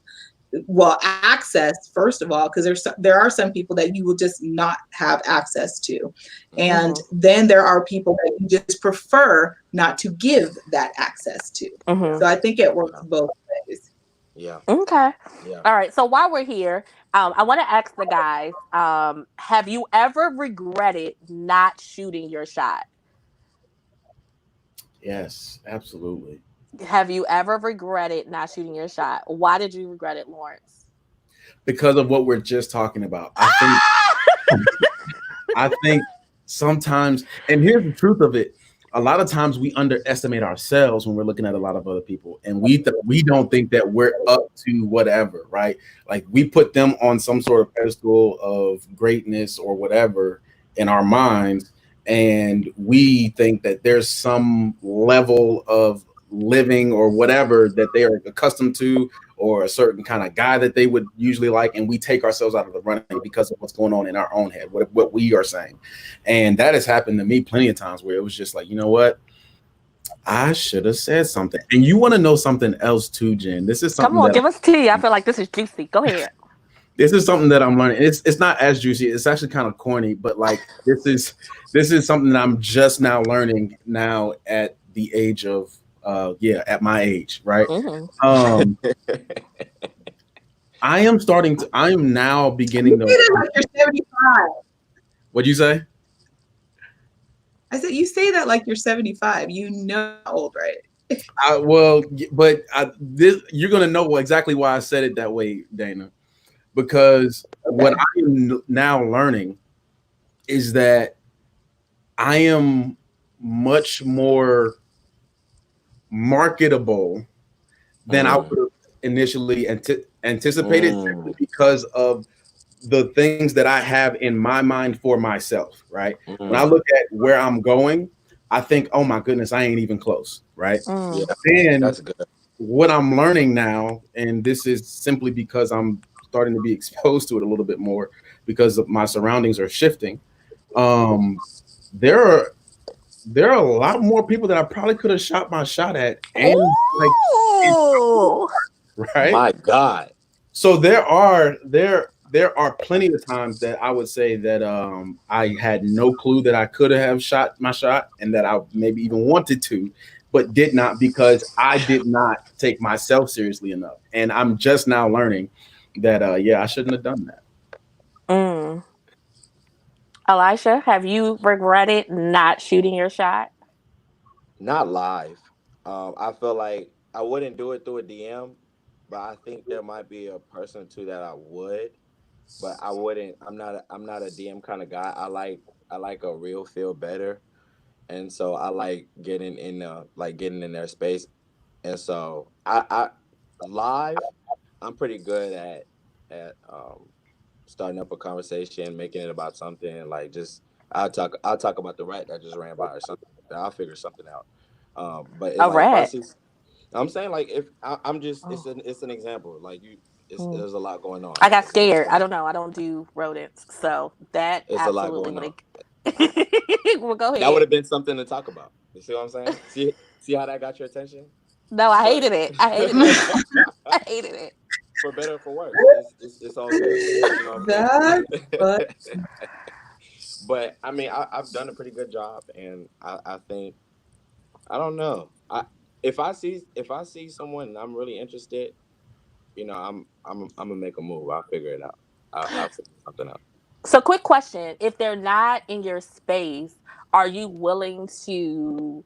well, access, first of all, because there are some people that you will just not have access to. Mhm. And Mm-hmm. then there are people that you just prefer not to give that access to. Mm-hmm. So I think it Yeah, works both ways. yeah, Okay. yeah. All right. So while we're here, I want to ask the guys, have you ever regretted not shooting your shot? Yes, absolutely. Have you ever regretted not shooting your shot? Why did you regret it, Lawrence? Because of what we're just talking about. Ah! I think sometimes, and here's the truth of it. A lot of times we underestimate ourselves when we're looking at a lot of other people, and we don't think that we're up to whatever, right? Like we put them on some sort of pedestal of greatness or whatever in our minds, and we think that there's some level of living or whatever that they are accustomed to, or a certain kind of guy that they would usually like, and we take ourselves out of the running because of what's going on in our own head, what we are saying. And that has happened to me plenty of times where it was just like, you know what? I should have said something. And you want to know something else too, Jen? This is Come something on, that give us tea. I feel like this is juicy. Go ahead. I'm learning. It's not as juicy. It's actually kind of corny, but like this is something that I'm just now learning now at the age of at my age, right? Mm-hmm. Um I am now You beginning to say that like you're 75. what'd you say? I said, you say that like you're 75. You know how old, right? You're gonna know exactly why I said it that way, Dana, because what Okay. I am now learning is that I am much more marketable than I Mm-hmm. would have initially anticipated, simply Mm, because of the things that I have in my mind for myself, right? When I mm, look at where I'm going, I think, oh my goodness, I ain't even close, right? yeah, Mm. And that's good. what I'm learning now, and this is simply because I'm starting to be exposed to it a little bit more because of my surroundings are shifting. Um, there are there are a lot more people that I probably could have shot my shot at, and like, Ooh. right. My God. So there are plenty of times that I would say that I had no clue that I could have shot my shot, and that I maybe even wanted to, but did not because I did not take myself seriously enough. And I'm just now learning that I shouldn't have done that. Mm. Elisha, have you regretted not shooting your shot? Not live. I feel like I wouldn't do it through a DM, but I think there might be a person or two that I would. but I wouldn't. I'm not a DM kind of guy. I like a real feel better, and so I like getting in their space, and so I live. I'm pretty good at starting up a conversation, making it about something like just I'll talk about the rat that just ran by or something. I'll figure something out. But A like if I rat. see, I'm saying like if I'm just Oh. it's an example. Like Mm. there's a lot going on. I got There's a lot scared. I going on. don't know. I don't do rodents, so that It's a lot absolutely going would on. have. Well, go That would ahead. have been something to talk about. You see what I'm saying? See how that got your attention? No, I But hated it. I hated it. I hated it. for better or for worse, it's all good. You know what I'm That's fun. saying? But I mean, I've done a pretty good job, and I think I don't know. If I see someone and I'm really interested, I'm gonna make a move. I'll figure it out. I'll figure something out. So, quick question: if they're not in your space, are you willing to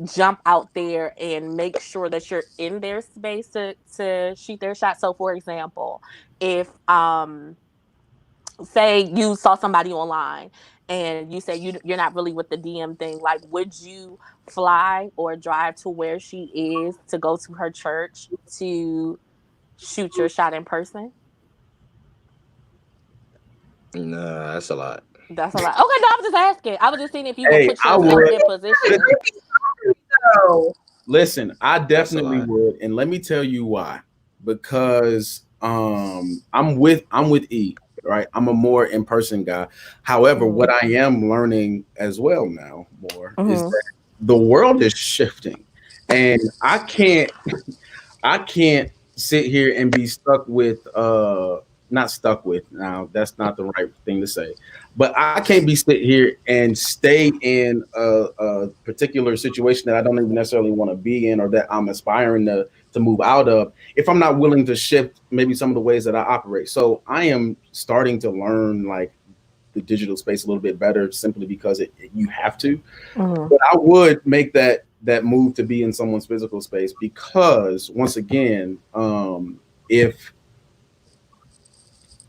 jump out there and make sure that you're in their space to shoot their shot? So, for example, if say you saw somebody online and you say you're not really with the DM thing, like would you fly or drive to where she is to go to her church to shoot your shot in person? Nah, that's a lot. That's a lot. Okay, no, I was just asking. I was just seeing if you would Hey, put I yourself would. in position. So, Listen, I That's a definitely lot. would, and let me tell you why. Because I'm with E, right? I'm a more in person guy. However, Mm-hmm. what I am learning as well now more is Mm-hmm. that the world is shifting, and I can't sit here and be stuck with not stuck with now that's not the right thing to say, but I can't be sit here and stay in a particular situation that I don't even necessarily want to be in or that I'm aspiring to move out of if I'm not willing to shift maybe some of the ways that I operate. So I am starting to learn like the digital space a little bit better simply because you have to, Mm-hmm. but I would make that move to be in someone's physical space because once again, if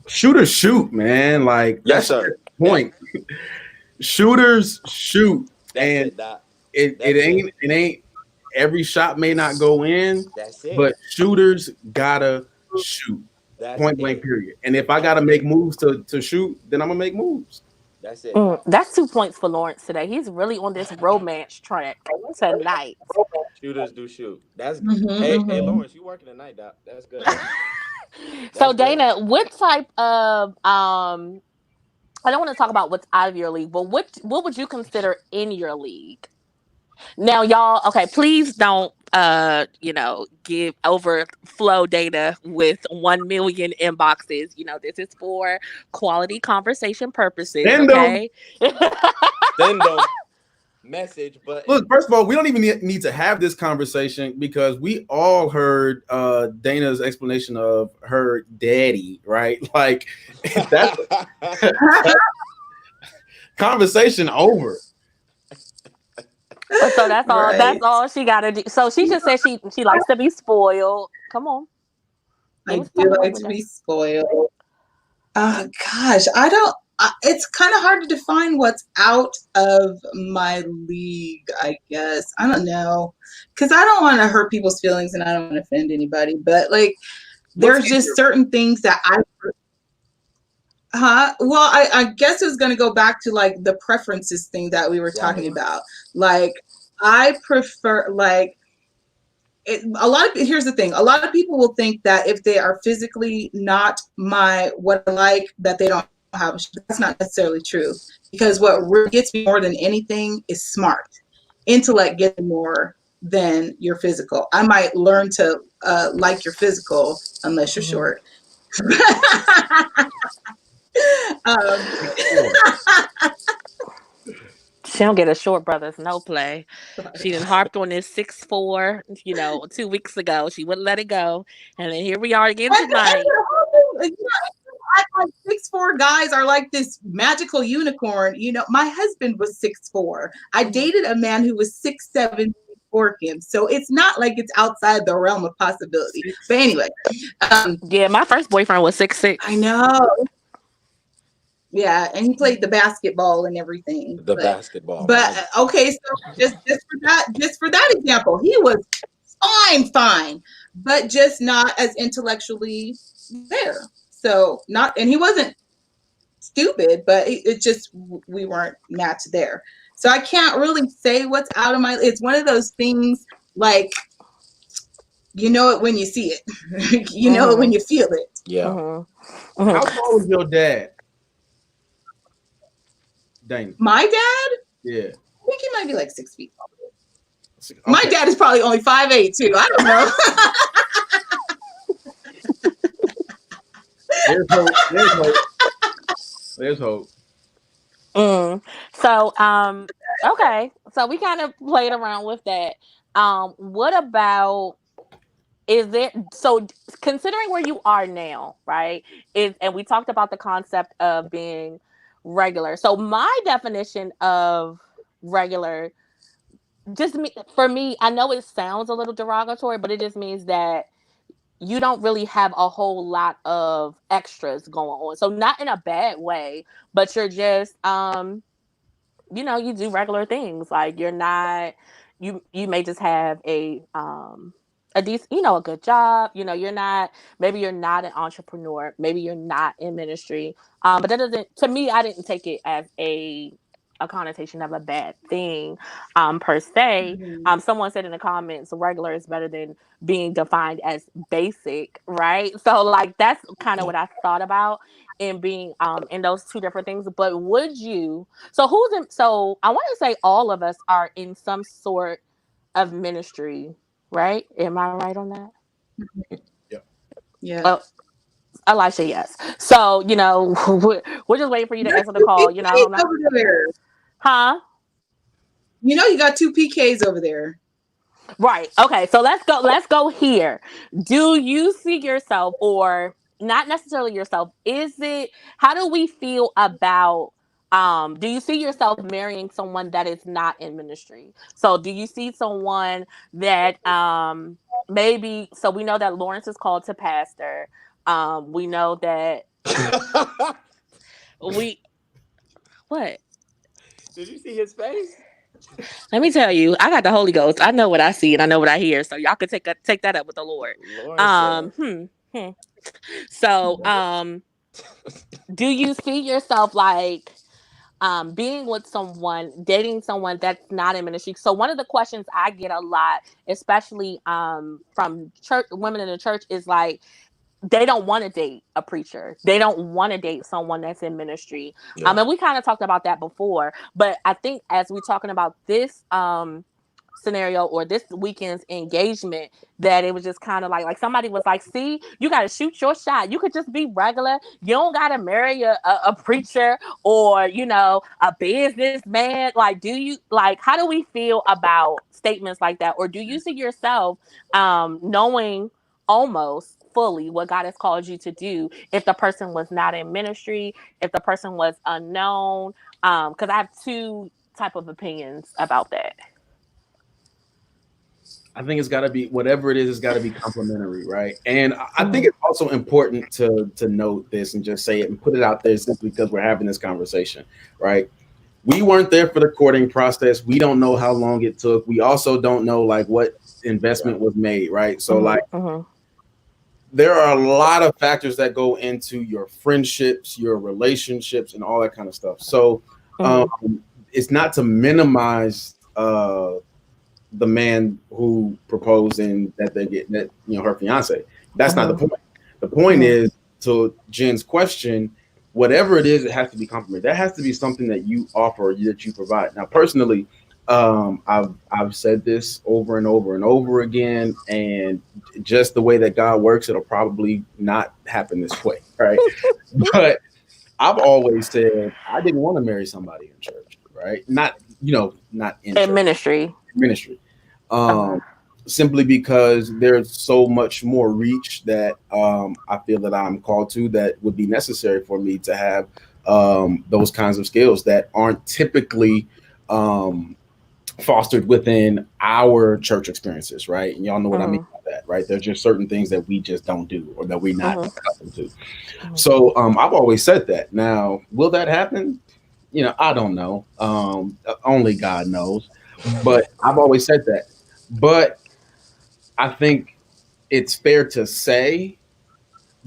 shooters shoot, man, like Yes, that's sir. the That point. Shooters shoot, that's and it. Doc. it That's it. ain't every shot may not go in, That's it. but shooters gotta shoot. That's Point blank it. period. And if I That's gotta make it. moves to shoot, then I'm gonna make moves. That's it, Doc. That's 2 points for Lawrence today. He's really on this romance track tonight. Shooters do shoot. That's hey mhm. Lawrence, you working tonight, Doc. That's good. So That's good. Dana, what type of I don't want to talk about what's out of your league, but what would you consider in your league? Now, y'all, okay, please don't give overflow data with 1 million inboxes. This is for quality conversation purposes, Send them. okay? Send them message Look, button. first of all, we don't even need to have this conversation because we all heard Dana's explanation of her daddy, right? Like that's conversation over. So that's all. That's Right. all she got to do. So she just said she likes to be spoiled. Come on, give I us do something to work like with to there. be spoiled. Gosh, I don't. It's kind of hard to define what's out of my league. I guess I don't know because I don't want to hurt people's feelings and I don't want to offend anybody. But like, What's there's just easier? certain things that I. Huh? Well, I guess it was going to go back to like the preferences thing that we were talking Right. about. Like, I prefer like here's the thing, a lot of people will think that if they are physically not my what I like that they don't have, that's not necessarily true, because what really gets me more than anything is smart. Intellect gets me more than your physical. I might learn to like your physical unless you're Mhm. short. um, 6'4". She don't get a short brothers no play. She done harped on this 6'4", 2 weeks ago. She wouldn't let it go, and then here we are again tonight. like, like 6'4" guys are like this magical unicorn. My husband was 6'4". I Mhm. dated a man who was 6'7" before him, so it's not like it's outside the realm of possibility. But Six. anyway, Yeah, my first boyfriend was 6'6". I know. Yeah, and he played the basketball and everything. The basketball, But my okay, so just for that example, he was fine, but just not as intellectually there. So not, and he wasn't stupid, but it just, we weren't matched there. So I can't really say what's out of my. It's one of those things, like, you know it when you see it, you know it when Mhm. you feel it. yeah. Mhm. How Mhm. tall was your dad, Dana? My dad, I Yeah. think he might be like 6 feet. My Okay. dad is probably only 5'8" too. I don't know. There's hope. There's hope. There's hope. Mm. So, okay. So we kind of played around with that. What about, is there, so considering where you are now, right? Is, and we talked about the concept of being regular. So my definition of regular, just me, for me, I know it sounds a little derogatory, but it just means that you don't really have a whole lot of extras going on. So not in a bad way, but you're just you do regular things. Like you're not, you may just have a decent, a good job. You're not, maybe you're not an entrepreneur, maybe you're not in ministry. But that doesn't, to me, I didn't take it as a connotation of a bad thing, per se. Mhm. Someone said in the comments, regular is better than being defined as basic, right? So like that's kind of what I thought about in being in those two different things. But would you, so who's in, so I want to say all of us are in some sort of ministry, right? Am I right on that? Yeah. Oh, Yes. Elisha, yes. So, we're just waiting for you You to got answer the two call. I'm PKs not, over there. huh? You know you got two PKs over there. Right. Okay. So let's go here. Do you see yourself, or not necessarily yourself? Is it, how do we feel about, do you see yourself marrying someone that is not in ministry? So do you see someone that maybe, so we know that Lawrence is called to pastor. We know that we, what? Did you see his face? Let me tell you, I got the Holy Ghost. I know what I see and I know what I hear. So y'all can take that up with the Lord. Lauren Um, said. hmm, hmm. So, do you see yourself like being with someone, dating someone that's not in ministry? So one of the questions I get a lot, especially from church women in the church, is like they don't want to date a preacher. They don't want to date someone that's in ministry. Yeah. And we kind of talked about that before, but I think as we're talking about this scenario or this weekend's engagement, that it was just kind of like somebody was like, see, you got to shoot your shot. You could just be regular. You don't got to marry a preacher or a businessman. Like, do you, like, how do we feel about statements like that? Or do you see yourself knowing almost fully what God has called you to do if the person was not in ministry, if the person was unknown? Because I have two type of opinions about that. I think it's got to be whatever it is. It's got to be complimentary, right? And I think Mhm. it's also important to note this and just say it and put it out there simply because we're having this conversation, right? We weren't there for the courting process. We don't know how long it took. We also don't know like what Yeah. investment was made, right? So Mhm. like Mhm. there are a lot of factors that go into your friendships, your relationships, and all that kind of stuff. So um, Mhm. it's not to minimize the man who proposed and that they get that her fiance. That's not the Mhm. point. The point Mhm. is to Jen's question. Whatever it is, it has to be complimentary. That has to be something that you offer, that you provide. Now, personally, I've said this over and over and over again, and just the way that God works, it'll probably not happen this way, right? But I've always said I didn't want to marry somebody in church, right? Not in In church, ministry. ministry. Okay. Um, Simply because there's so much more reach that I feel that I'm called to that would be necessary for me to have those kinds of skills that aren't typically um, fostered within our church experiences, right? And y'all know what I mean Mhm. by that, right? There's just certain things that we just don't do or that we're not Mhm. accustomed to. Mhm. So I've always said that. Now, will that happen? I don't know. Only God knows. But I've always said that. But I think it's fair to say,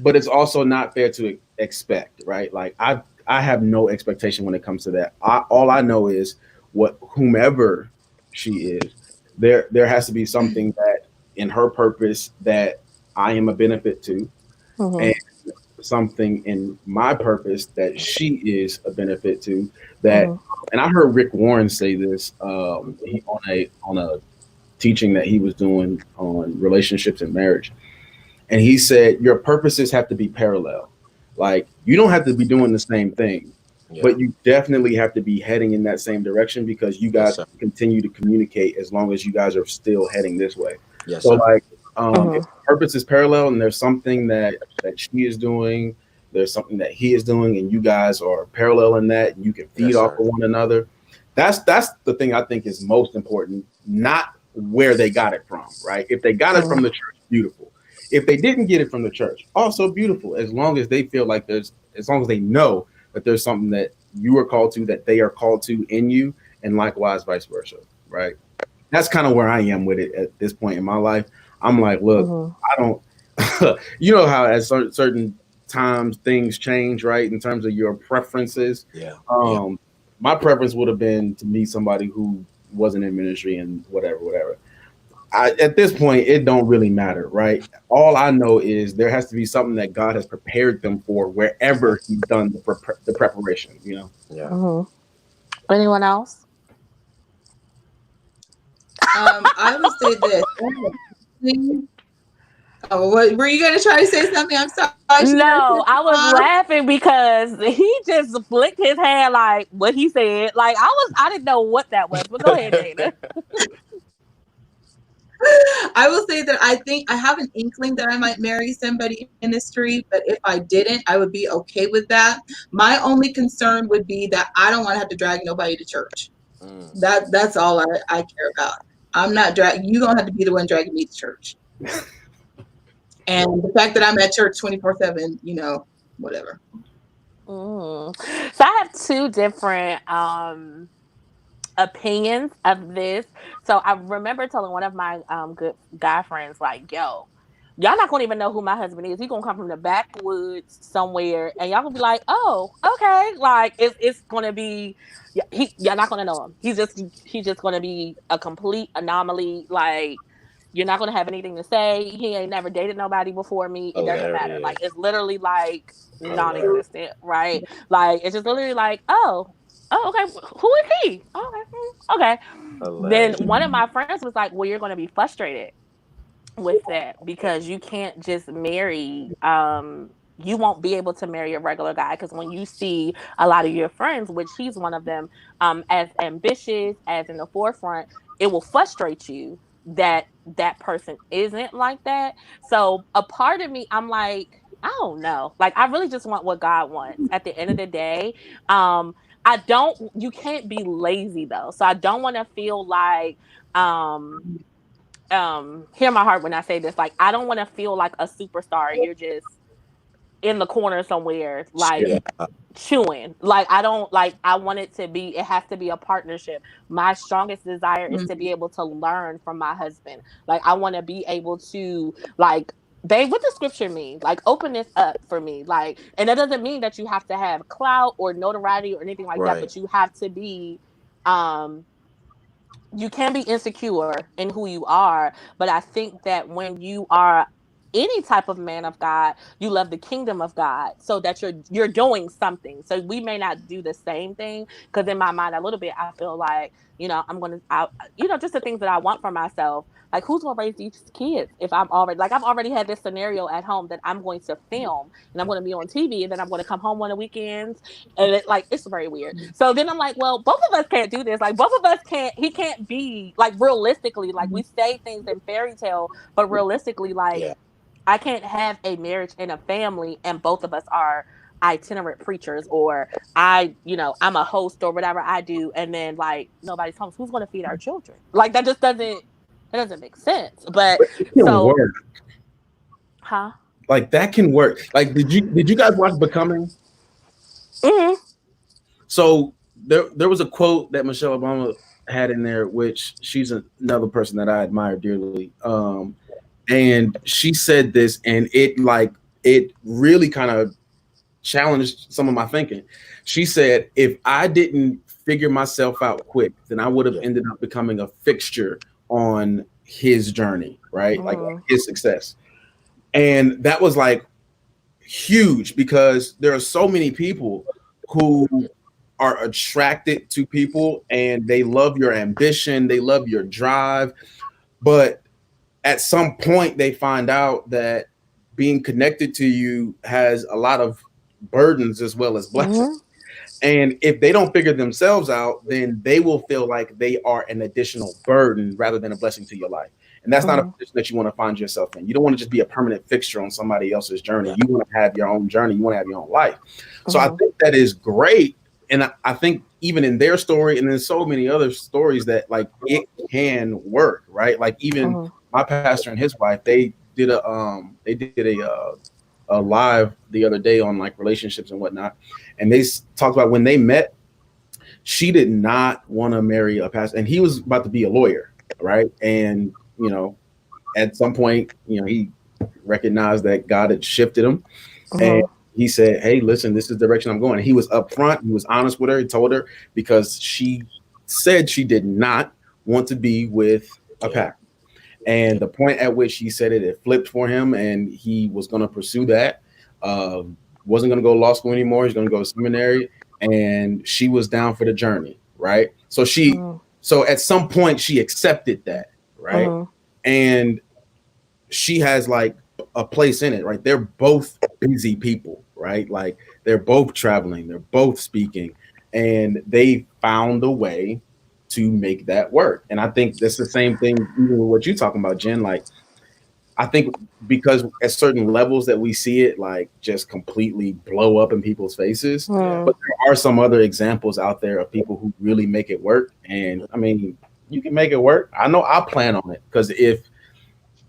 but it's also not fair to expect, right? Like I have no expectation when it comes to that. All I know is what whomever she is, there has to be something that in her purpose that I am a benefit to, and Mhm. something in my purpose that she is a benefit to. That, Mhm. and I heard Rick Warren say this he, on a teaching that he was doing on relationships and marriage, and he said your purposes have to be parallel. Like you don't have to be doing the same thing, Yeah. but you definitely have to be heading in that same direction because you Yes, guys sir. can continue to communicate as long as you guys are still heading this way. Yes, So sir. like if Mhm. purpose is parallel and there's something that she is doing, there's something that he is doing, and you guys are parallel in that, and you can feed Yes, off sir. of one another. That's the thing I think is most important, not where they got it from, right? If they got it from Mhm. the church, beautiful. If they didn't get it from the church, also beautiful. As long as they feel like as long as they know that there's something that you are called to, that they are called to in you, and likewise vice versa, right? That's kind of where I am with it at this point in my life. I'm like, look, Mhm. I don't, you know how at certain times things change, right? In terms of your preferences. Yeah. Yeah. Um, my preference would have been to meet somebody who wasn't in ministry and whatever, whatever. At this point, it don't really matter, right? All I know is there has to be something that God has prepared them for wherever He's done the preparation. Yeah. Mhm. Anyone else? I would say this. Oh, what were you going to try to say something? I'm sorry. Should I cut No, you I was off? laughing because he just flicked his hand like what he said. Like I didn't know what that was. But go ahead, Dana. I will say that I think I have an inkling that I might marry somebody in ministry, but if I didn't, I would be okay with that. My only concern would be that I don't want to have to drag nobody to church. Mm. That's all I care about. I'm not drag. You don't have to be the one dragging me to church. And the fact that I'm at church 24/7, whatever. Mm. So I have two different opinions of this. So I remember telling one of my good guy friends, like, yo, y'all not gonna even know who my husband is. He gonna come from the backwoods somewhere, and y'all gonna be like, oh, okay, like it's gonna be, y'all not gonna know him. He's just gonna be a complete anomaly. Like you're not gonna have anything to say. He ain't never dated nobody before me. It doesn't matter. Like Hilarious. it's literally like Hilarious. non-existent, right? Like it's just literally like, oh, okay. Who is he? Oh, okay. Okay. Then Hilarious. one of my friends was like, well, you're going to be frustrated with that because you can't just marry you won't be able to marry a regular guy because when you see a lot of your friends, which he's one of them, as ambitious as in the forefront, it will frustrate you that that person isn't like that. So a part of me, I'm like, I don't know, like I really just want what God wants at the end of the day. I don't, you can't be lazy though, so I don't want to feel like hear my heart when I say this. Like, I don't want to feel like a superstar. You're just in the corner somewhere, like Yeah. Yeah. chewing. Like, I don't like. I want it to be. It has to be a partnership. My strongest desire is to be able to learn from my husband. Like, I want to be able to like. Babe, what does scripture mean? Like, open this up for me. Like, and that doesn't mean that you have to have clout or notoriety or anything like that, Right. but you have to be um you can be insecure in who you are, but I think that when you are any type of man of God, you love the kingdom of God, so that you're doing something. So we may not do the same thing because in my mind, a little bit, I feel like I'm gonna, just the things that I want for myself. Like, who's gonna raise these kids if I've already had this scenario at home that I'm going to film and I'm going to be on TV and then I'm going to come home on the weekends and it's very weird. So then I'm like, well, both of us can't do this. Like both of us can't. He can't be like realistically. Like we say things in fairy tale, but realistically, like Yeah. I can't have a marriage and a family, and both of us are itinerant preachers, or I'm a host or whatever I do, and then like nobody's home. Who's going to feed our children? Like that doesn't make sense. But But it can so, work. huh? Like that can work. Like, did you guys watch Becoming? Hmm. So there was a quote that Michelle Obama had in there, which she's another person that I admire dearly. And she said this, and it really kind of challenged some of my thinking. She said, if I didn't figure myself out quick, then I would have Yeah. ended up becoming a fixture on his journey, right? Like Hmm. his success. And that was like huge because there are so many people who are attracted to people and they love your ambition, they love your drive, but at some point they find out that being connected to you has a lot of burdens as well as blessings. Hmm. And if they don't figure themselves out, then they will feel like they are an additional burden rather than a blessing to your life. And that's not a Hmm. position that you want to find yourself in. You don't want to just be a permanent fixture on somebody else's journey. Yeah. You want to have your own journey. You want to have your own life. So I Hmm. think that is great. And I think even in their story and in so many other stories that like it can work, right? Like even Hmm. my pastor and his wife, they did a live the other day on like relationships and whatnot, and they talked about when they met. She did not want to marry a pastor, and he was about to be a lawyer, right? And at some point, he recognized that God had shifted him, and Hmm. he said, "Hey, listen, this is the direction I'm going." And he was upfront. He was honest with her. He told her because she said she did not want to be with a Yeah. pastor. And the point at which he said it, it flipped for him, and he was going to pursue that. Wasn't going to go to law school anymore. He's going to go to seminary, and she was down for the journey, right? So at some point, she accepted that, right? Hmm. And she has like a place in it, right? They're both busy people, right? Like they're both traveling, they're both speaking, and they found a way to make that work. And I think that's the same thing, even with what you're talking about, Jen. Like, I think because at certain levels that we see it like just completely blow up in people's faces, Yeah. Hmm. but there are some other examples out there of people who really make it work. And I mean, you can make it work. I know I plan on it because if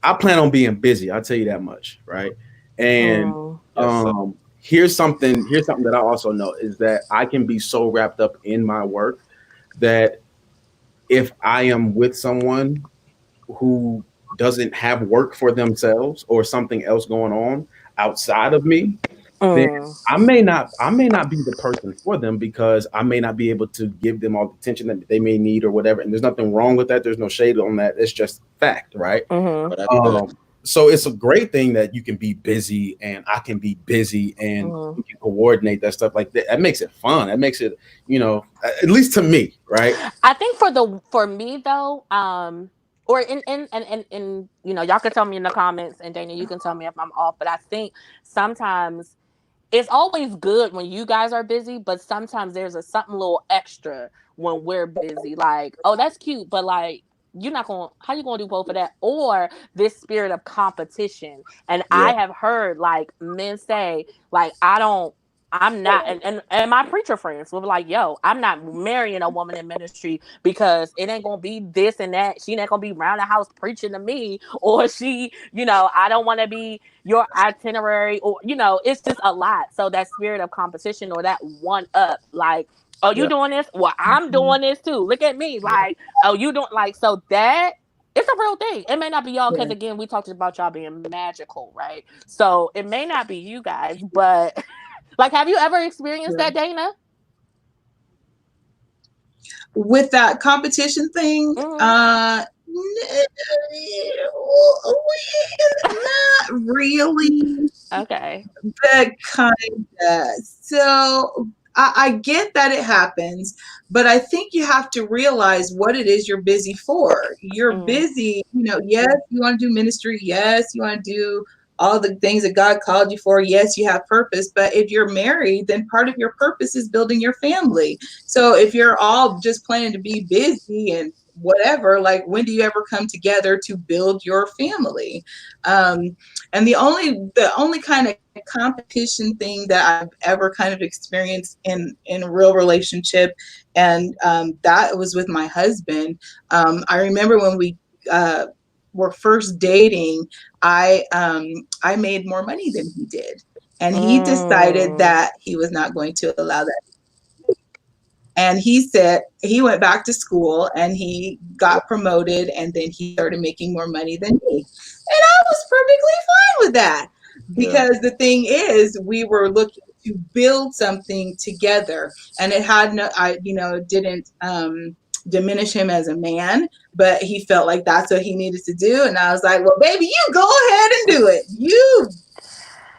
I plan on being busy. I'll tell you that much, right? And Hmm. Yes, sir. here's something that I also know is that I can be so wrapped up in my work that if I am with someone who doesn't have work for themselves or something else going on outside of me, then Hmm. I may not be the person for them because I may not be able to give them all the attention that they may need or whatever. And there's nothing wrong with that. There's no shade on that. It's just fact, right? Hmm. But that's good. So it's a great thing that you can be busy and I can be busy and Hmm. we can coordinate that stuff like that. That makes it fun. That makes it, at least to me, right? I think for me though, or in y'all can tell me in the comments, and Dana, you can tell me if I'm off. But I think sometimes it's always good when you guys are busy, but sometimes there's a something little extra when we're busy. Like, oh, that's cute, but like you're not going how you gonna do both of that? Or this spirit of competition. And Yeah. I have heard like men say, like, I'm not and my preacher friends will be like, yo, I'm not marrying a woman in ministry because it ain't gonna be this and that. She ain't gonna be around the house preaching to me, or I don't want to be your itinerary, or it's just a lot. So that spirit of competition or that one up, like, oh, you Yeah. doing this, well, I'm doing this too, look at me, Yeah. like, oh, you don't, like, so that it's a real thing. It may not be y'all, because Yeah. again, we talked about y'all being magical, right? So it may not be you guys, but like, have you ever experienced Yeah. that, Dana? With that competition thing, Hmm. not really. Okay. But kind of. So I get that it happens, but I think you have to realize what it is you're busy for. You're Mm. busy, yes, you want to do ministry. Yes, you want to do all the things that God called you for. Yes, you have purpose, but if you're married, then part of your purpose is building your family. So if you're all just planning to be busy and whatever, like when do you ever come together to build your family? And the only kind of competition thing that I've ever kind of experienced in a real relationship, and that was with my husband. I remember when we uh, were first dating, I made more money than he did, and he decided Mm. that he was not going to allow that. And he said he went back to school and he got promoted, and then he started making more money than me. And I was perfectly fine with that, Yeah. because the thing is, we were looking to build something together, and it had no, it didn't diminish him as a man, but he felt like that's what he needed to do. And I was like, well, baby, you go ahead and do it.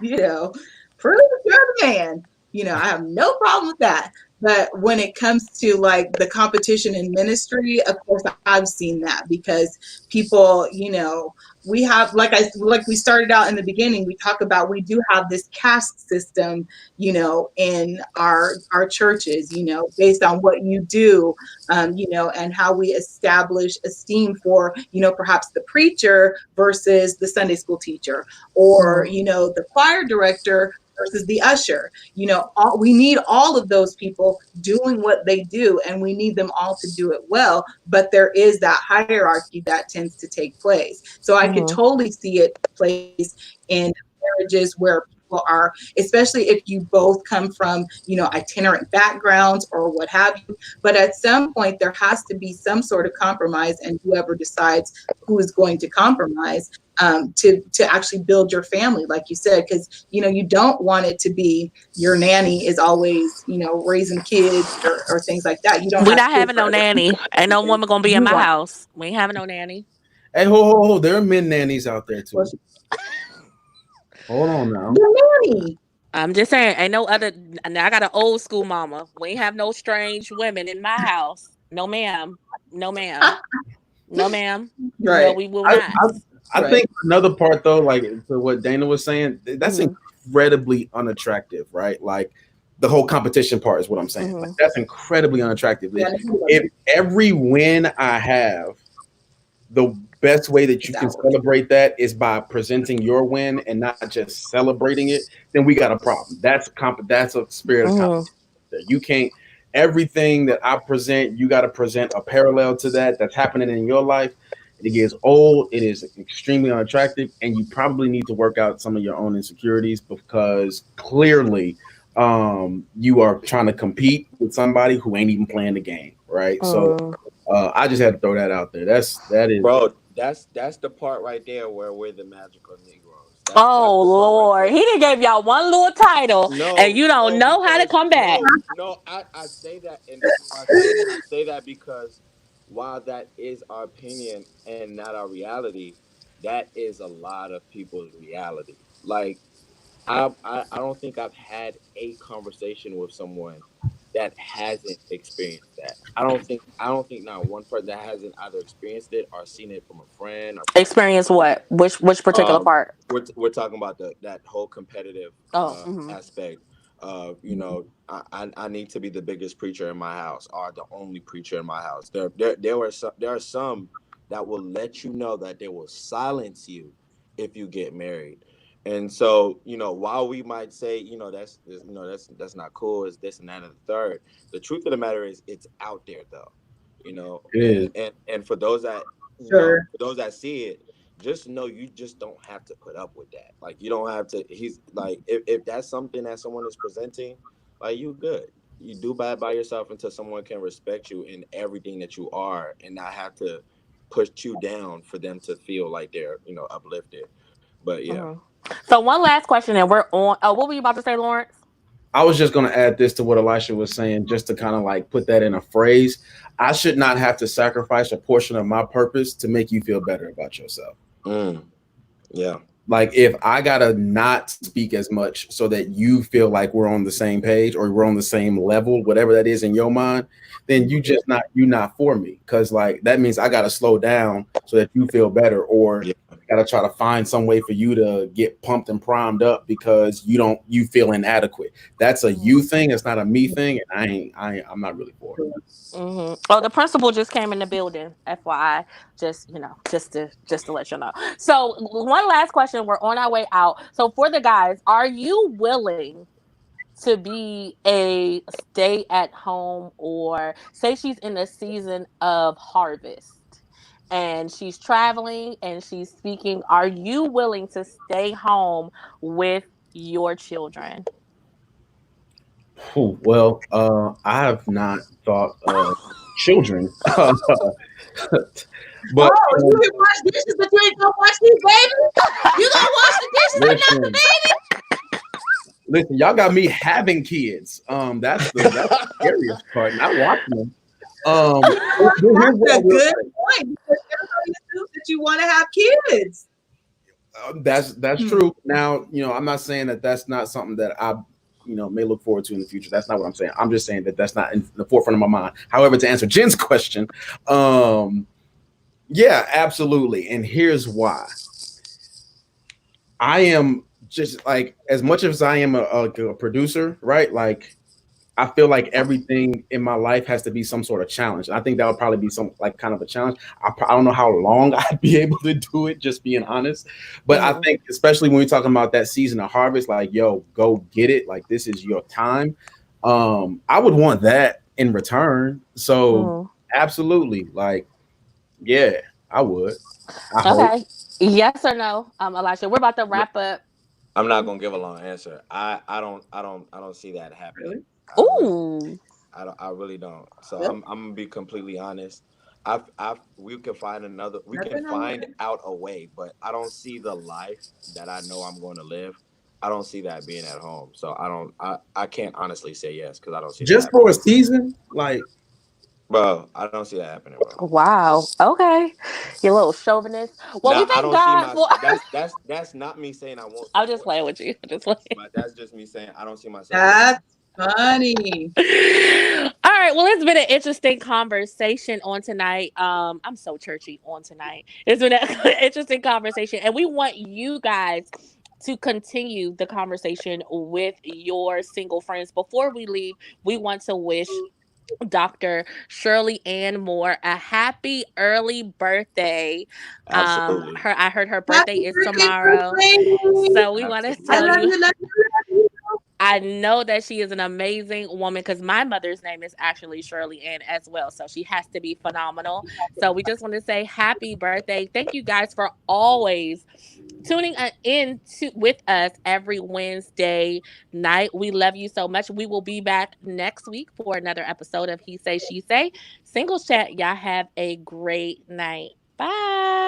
You know, prove you're the man. I have no problem with that. But when it comes to like the competition in ministry, of course, I've seen that, because people, we have, like we started out in the beginning, we talk about, we do have this caste system, in our churches, based on what you do, and how we establish esteem for, perhaps the preacher versus the Sunday school teacher, or Mm. the choir director versus the usher. We need all of those people doing what they do, and we need them all to do it well. But there is that hierarchy that tends to take place. So I could Mm. totally see it place in marriages where people are, especially if you both come from, itinerant backgrounds or what have you. But at some point, there has to be some sort of compromise, and whoever decides who is going to compromise, to actually build your family, like you said, because you don't want it to be your nanny is always raising kids, or things like that. You don't We have not kids having for no other nanny. people. Ain't no woman gonna be in You my want, house. We ain't having no nanny. Hey, ho! There are men nannies out there well, too. Hold on now. the nanny. I'm just saying, ain't no other. Now I got an old school mama. We ain't have no strange women in my house. No, ma'am. No, ma'am. No, ma'am. No, Right, we will I, not. I right. think another part though, like to what Dana was saying, that's Hmm. incredibly unattractive, right? Like the whole competition part is what I'm saying. Like Hmm. that's incredibly unattractive. Yeah, If every win I have, the best way that you it's can out. celebrate that is by presenting your win and not just celebrating it, then we got a problem. That's a spirit of Hmm. competition. You can't everything that I present, you got to present a parallel to that that's happening in your life. It gets old, it is extremely unattractive, and you probably need to work out some of your own insecurities because clearly you are trying to compete with somebody who ain't even playing the game, right? So Hmm. I just had to throw that out there. That is Bro, that's the part right there where we're the magical Negroes. That's Oh the part right Lord, he there. done gave y'all one little title, and No, you don't no, know how to because come back. I say that, and this is why I say that because while that is our opinion and not our reality, that is a lot of people's reality. Like I don't think I've had a conversation with someone that hasn't experienced that. I don't think not one person that hasn't either experienced it or seen it from a friend or from Experience what? Which particular um, part? we're talking about that whole competitive Oh. Hmm. aspect of I need to be the biggest preacher in my house or the only preacher in my house. There are some that will let you know that they will silence you if you get married. And so, while we might say, that's not cool, is this and that and the third. The truth of the matter is it's out there though. it And is. for those that Sure. see it, just know you just don't have to put up with that. Like you don't have to. He's like if that's something that someone is presenting, like you good. You do bad by yourself until someone can respect you in everything that you are and not have to push you down for them to feel like they're uplifted. But yeah. Hmm. So one last question, and we're on. Oh, what were you about to say, Lawrence? I was just going to add this to what Elisha was saying, just to kind of like put that in a phrase. I should not have to sacrifice a portion of my purpose to make you feel better about yourself. Mm, yeah. Like if I gotta not speak as much so that you feel like we're on the same page or we're on the same level, whatever that is in your mind, then you not for me. Cause like that means I gotta slow down so that you feel better, or Yeah. I gotta try to find some way for you to get pumped and primed up because you feel inadequate. That's a you thing, it's not a me thing, and I'm not really for it. Oh, the principal just came in the building. FYI, just just to let you know. So, one last question. We're on our way out. So, for the guys, are you willing to be a stay at home, or say she's in the season of harvest and she's traveling and she's speaking? Are you willing to stay home with your children? Well, I have not thought of children, but Oh, you can wash dishes, but you ain't gonna wash these babies? You gonna wash the dishes but not the listen, baby? listen, y'all got me having kids. That's the scariest part, not watching them. You know what? Here's what I That's a will good say. point because everybody assumes that you want to have kids. That's true. Now, I'm not saying that that's not something that I, may look forward to in the future. That's not what I'm saying. I'm just saying that that's not in the forefront of my mind. However, to answer Jen's question, yeah, absolutely. And here's why. I am just like, as much as I am a producer, right? Like I feel like everything in my life has to be some sort of challenge. And I think that would probably be some like kind of a challenge. I don't know how long I'd be able to do it, just being honest. But I Mm, think, especially when we're talking about that season of harvest, like, yo, go get it. Like, this is your time. I would want that in return. So, mm. absolutely. Like, yeah, I would. I hope. Okay. Yes or no, Elisha? We're about to No, wrap up. I'm not gonna give a long answer. I don't see that happening. Really? I really Ooh. I really don't. So Really? I'm gonna be completely honest. We can find another. We can Nothing on find that. out a way, but I don't see the life that I know I'm going to live. I don't see that being at home. So I don't. I can't honestly say yes because I don't see that Just happening, for a season, like, bro. I don't see that happening, bro. Wow. Okay. You little chauvinist. Well, we Now I thank don't see God my. for. That's not me saying I won't I'm just support playing you, with you. I'm just playing. but that's just me saying I don't see myself living. That's funny. All right. Well, it's been an interesting conversation on tonight. I'm so churchy on tonight. It's been an interesting conversation, and we want you guys to continue the conversation with your single friends. Before we leave, we want to wish Dr. Shirley Ann Moore a happy early birthday. Absolutely, I heard her birthday Happy is birthday, first tomorrow. lady. So we want to I tell absolutely. love you, you, love you, love you. I know that she is an amazing woman because my mother's name is actually Shirley Ann as well. So she has to be phenomenal. So we just want to say happy birthday. Thank you guys for always tuning in with us every Wednesday night. We love you so much. We will be back next week for another episode of He Say, She Say. Singles Chat. Y'all have a great night. Bye.